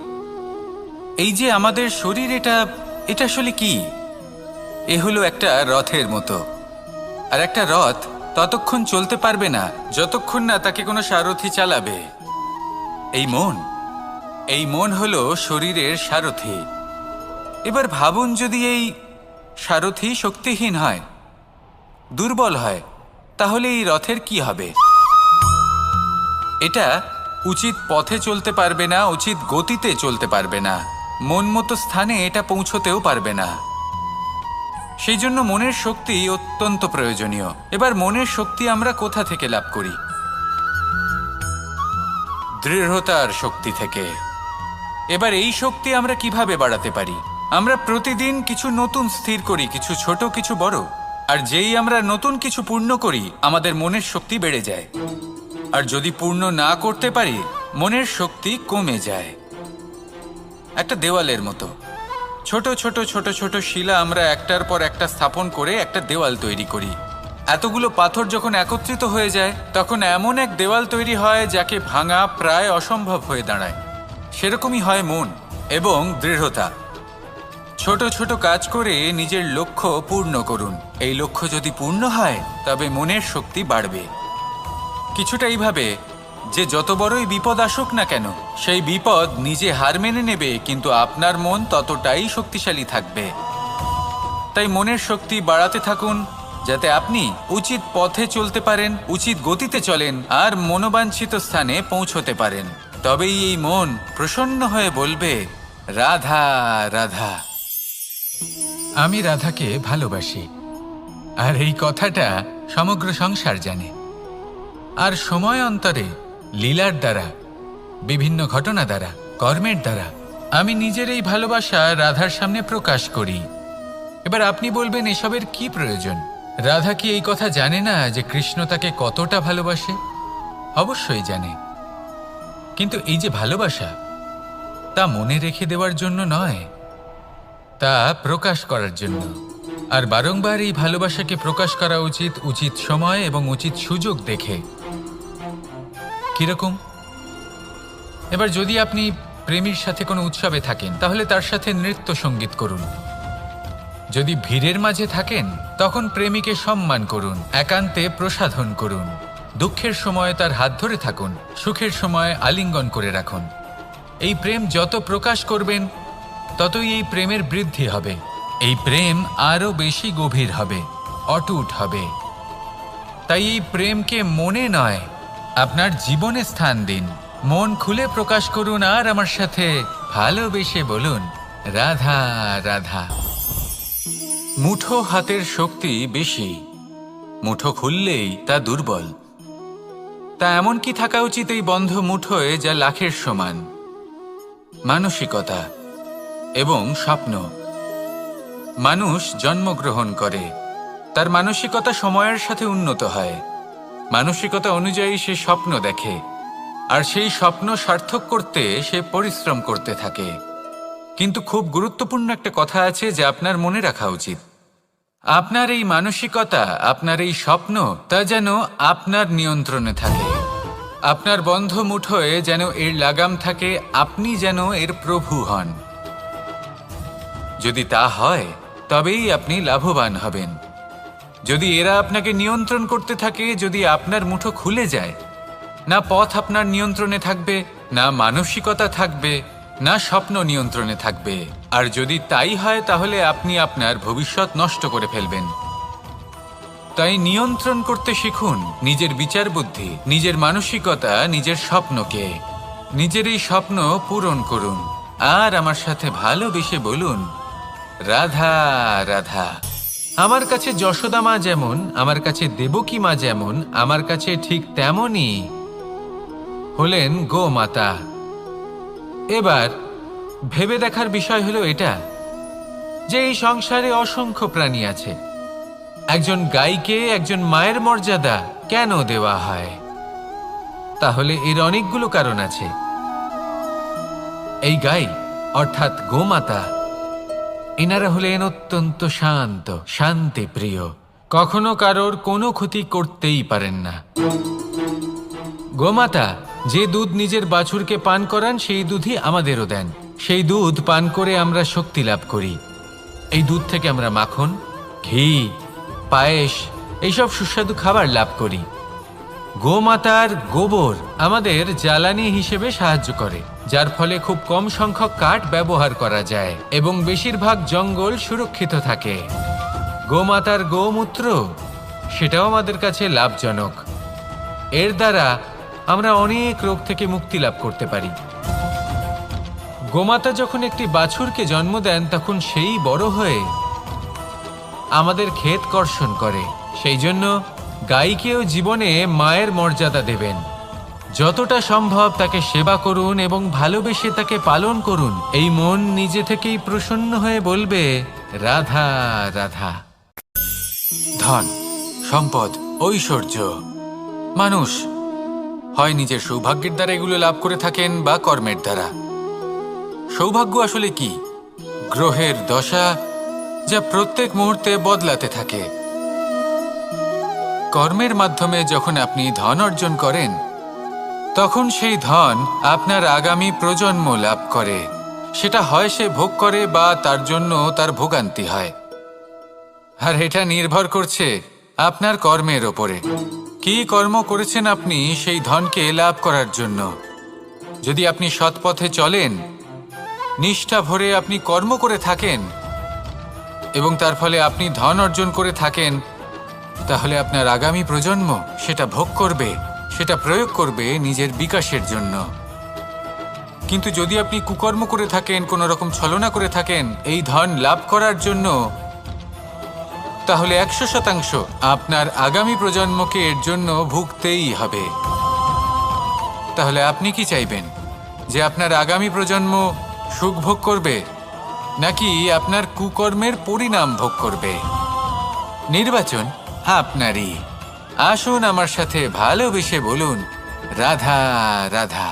[SPEAKER 2] এই যে আমাদের শরীর, এটা আসলে কি? এ হলো একটা রথের মতো। আর একটা রথ ততক্ষণ চলতে পারবে না যতক্ষণ না তাকে কোনো সারথি চালাবে। এই মন হলো শরীরের সারথি। এবার ভাবুন, যদি এই সারথি শক্তিহীন হয়, দুর্বল হয়, তাহলে এই রথের কি হবে? এটা উচিত পথে চলতে পারবে না, উচিত গতিতে চলতে পারবে না, মন মতো স্থানে এটা পৌঁছতেও পারবে না। সেই জন্য মনের শক্তি অত্যন্ত প্রয়োজনীয়। এবার মনের শক্তি আমরা কোথা থেকে লাভ করি? দৃঢ়তার শক্তি থেকে। এবার এই শক্তি আমরা কিভাবে বাড়াতে পারি? আমরা প্রতিদিন কিছু নতুন স্থির করি, কিছু ছোট কিছু বড়। আর যেই আমরা নতুন কিছু পূর্ণ করি, আমাদের মনের শক্তি বেড়ে যায়। আর যদি পূর্ণ না করতে পারি, মনের শক্তি কমে যায়। একটা দেওয়ালের মতো ছোট ছোট ছোট ছোট শিলা আমরা একটার পর একটা স্থাপন করে একটা দেওয়াল তৈরি করি। এতগুলো পাথর যখন একত্রিত হয়ে যায়, তখন এমন এক দেওয়াল তৈরি হয় যাকে ভাঙা প্রায় অসম্ভব হয়ে দাঁড়ায়। সেরকমই হয় মন এবং দৃঢ়তা। ছোট ছোট কাজ করে নিজের লক্ষ্য পূর্ণ করুন। এই লক্ষ্য যদি পূর্ণ হয়, তবে মনের শক্তি বাড়বে। কিছুটা এইভাবে যে যত বড়ই বিপদ আসুক না কেন, সেই বিপদ নিজে হার মেনে নেবে, কিন্তু আপনার মন ততটাই শক্তিশালী থাকবে। তাই মনের শক্তি বাড়াতে থাকুন, যাতে আপনি উচিত পথে চলতে পারেন, উচিত গতিতে চলেন আর মনোবাঞ্ছিত স্থানে পৌঁছতে পারেন। তবেই এই মন প্রসন্ন হয়ে বলবে, রাধা রাধা।
[SPEAKER 1] আমি রাধাকে ভালোবাসি, আর এই কথাটা সমগ্র সংসার জানে। আর সময় অন্তরে লীলার দ্বারা, বিভিন্ন ঘটনা দ্বারা, কর্মের দ্বারা আমি নিজের এই ভালোবাসা রাধার সামনে প্রকাশ করি। এবার আপনি বলবেন, এসবের কি প্রয়োজন? রাধা কি এই কথা জানে না যে কৃষ্ণ তাকে কতটা ভালোবাসে? অবশ্যই জানে, কিন্তু এই যে ভালোবাসা, তা মনে রেখে দেওয়ার জন্য নয়, তা প্রকাশ করার জন্য। আর বারংবার এই ভালোবাসাকে প্রকাশ করা উচিত, উচিত সময় এবং উচিত সুযোগ দেখে। কিরকম? এবার যদি আপনি প্রেমীর সাথে কোনো উৎসবে থাকেন, তাহলে তার সাথে নৃত্য সঙ্গীত করুন। যদি ভিড়ের মাঝে থাকেন, তখন প্রেমীকে সম্মান করুন, একান্তে প্রসাধন করুন। দুঃখের সময় তার হাত ধরে থাকুন, সুখের সময় আলিঙ্গন করে রাখুন। এই প্রেম যত প্রকাশ করবেন, ততই এই প্রেমের বৃদ্ধি হবে। এই প্রেম আরও বেশি গভীর হবে, অটুট হবে। তাই এই প্রেমকে মনে নয়, আপনার জীবনে স্থান দিন। মন খুলে প্রকাশ করুন আর আমার সাথে ভালোবেসে বলুন, রাধা রাধা।
[SPEAKER 2] মুঠো হাতের শক্তি বেশি, মুঠো খুললেই তা দুর্বল। তা এমন কি থাকা উচিত এই বন্ধ মুঠোয়, যা লাখের সমান? মানসিকতা এবং স্বপ্ন। মানুষ জন্মগ্রহণ করে, তার মানসিকতা সময়ের সাথে উন্নত হয়। মানসিকতা অনুযায়ী সে স্বপ্ন দেখে, আর সেই স্বপ্ন সার্থক করতে সে পরিশ্রম করতে থাকে। কিন্তু খুব গুরুত্বপূর্ণ একটা কথা আছে যা আপনার মনে রাখা উচিত। আপনার এই মানসিকতা, আপনার এই স্বপ্ন, তা যেন আপনার নিয়ন্ত্রণে থাকে। আপনার বন্ধ মুঠোয় যেন এর লাগাম থাকে, আপনি যেন এর প্রভু হন। যদি তা হয়, তবেই আপনি লাভবান হবেন। যদি এরা আপনাকে নিয়ন্ত্রণ করতে থাকে, যদি আপনার মুঠো খুলে যায়, না পথ আপনার নিয়ন্ত্রণে থাকবে, না মানসিকতা থাকবে, না স্বপ্ন নিয়ন্ত্রণে থাকবে। আর যদি তাই হয়, তাহলে আপনি আপনার ভবিষ্যৎ নষ্ট করে ফেলবেন। তাই নিয়ন্ত্রণ করতে শিখুন নিজের বিচার বুদ্ধি, নিজের মানসিকতা, নিজের স্বপ্নকে। নিজের এই স্বপ্ন পূরণ করুন আর আমার সাথে ভালোবেসে বলুন, রাধা রাধা। আমার কাছে যশোদা মা যেমন, আমার কাছে দেবকী মা যেমন, আমার কাছে ঠিক তেমনই হলেন গোমাতা। এবার ভেবে দেখার বিষয় হলো এটা, যে এই সংসারে অসংখ্য প্রাণী আছে। একজন গাইকে একজন মায়ের মর্যাদা কেন দেওয়া হয়?
[SPEAKER 3] তাহলে এর অনেকগুলো কারণ আছে। এই গাই অর্থাৎ গোমাতা, এনারা হলেন অত্যন্ত শান্ত, শান্তিপ্রিয়, কখনো কারোর কোনো ক্ষতি করতেই পারেন না। গোমাতা যে দুধ নিজের বাছুরকে পান করান সেই দুধই আমাদেরও দেন। সেই দুধ পান করে আমরা শক্তি লাভ করি। এই দুধ থেকে আমরা মাখন, ঘি, পায়েস এইসব সুস্বাদু খাবার লাভ করি। গোমাতার গোবর আমাদের জ্বালানি হিসেবে সাহায্য করে, যার ফলে খুব কম সংখ্যক কাঠ ব্যবহার করা যায় এবং বেশিরভাগ জঙ্গল সুরক্ষিত থাকে। গোমাতার গোমূত্র সেটাও আমাদের কাছে লাভজনক। এর দ্বারা আমরা অনেক রোগ থেকে মুক্তি লাভ করতে পারি। গোমাতা যখন একটি বাছুরকে জন্ম দেন তখন সেই বড় হয়ে আমাদের ক্ষেত কর্ষণ করে। সেই জন্য গাইকেও জীবনে মায়ের মর্যাদা দেবেন। যতটা সম্ভব তাকে সেবা করুন এবং ভালোবেসে তাকে পালন করুন। এই মন নিজে থেকেই প্রসন্ন হয়ে বলবে, রাধা রাধা।
[SPEAKER 2] ধন, সম্পদ, ঐশ্বর্য, মানুষ হয় নিজের সৌভাগ্যের দ্বারা এগুলো লাভ করে থাকেন বা কর্মের দ্বারা। সৌভাগ্য আসলে কি? গ্রহের দশা যা প্রত্যেক মুহূর্তে বদলাতে থাকে। কর্মের মাধ্যমে যখন আপনি ধন অর্জন করেন তখন সেই ধন আপনার আগামী প্রজন্ম লাভ করে। সেটা হয় সে ভোগ করে বা তার জন্য তার ভোগান্তি হয়। আর এটা নির্ভর করছে আপনার কর্মের ওপরে। কি কর্ম করেছেন আপনি সেই ধনকে লাভ করার জন্য। যদি আপনি সৎ পথে চলেন, নিষ্ঠা ভরে আপনি কর্ম করে থাকেন এবং তার ফলে আপনি ধন অর্জন করে থাকেন, তাহলে আপনার আগামী প্রজন্ম সেটা ভোগ করবে, সেটা প্রয়োগ করবে নিজের বিকাশের জন্য। কিন্তু যদি আপনি কুকর্ম করে থাকেন, কোনো রকম ছলনা করে থাকেন এই ধন লাভ করার জন্য, তাহলে 100% আপনার আগামী প্রজন্মকে এর জন্য ভুগতেই হবে। তাহলে আপনি কি চাইবেন? যে আপনার আগামী প্রজন্ম সুখ ভোগ করবে নাকি আপনার কুকর্মের পরিণাম ভোগ করবে? নির্বাচন আপনারই। আসুন আমার সাথে ভালোবেসে বলুন, রাধা রাধা।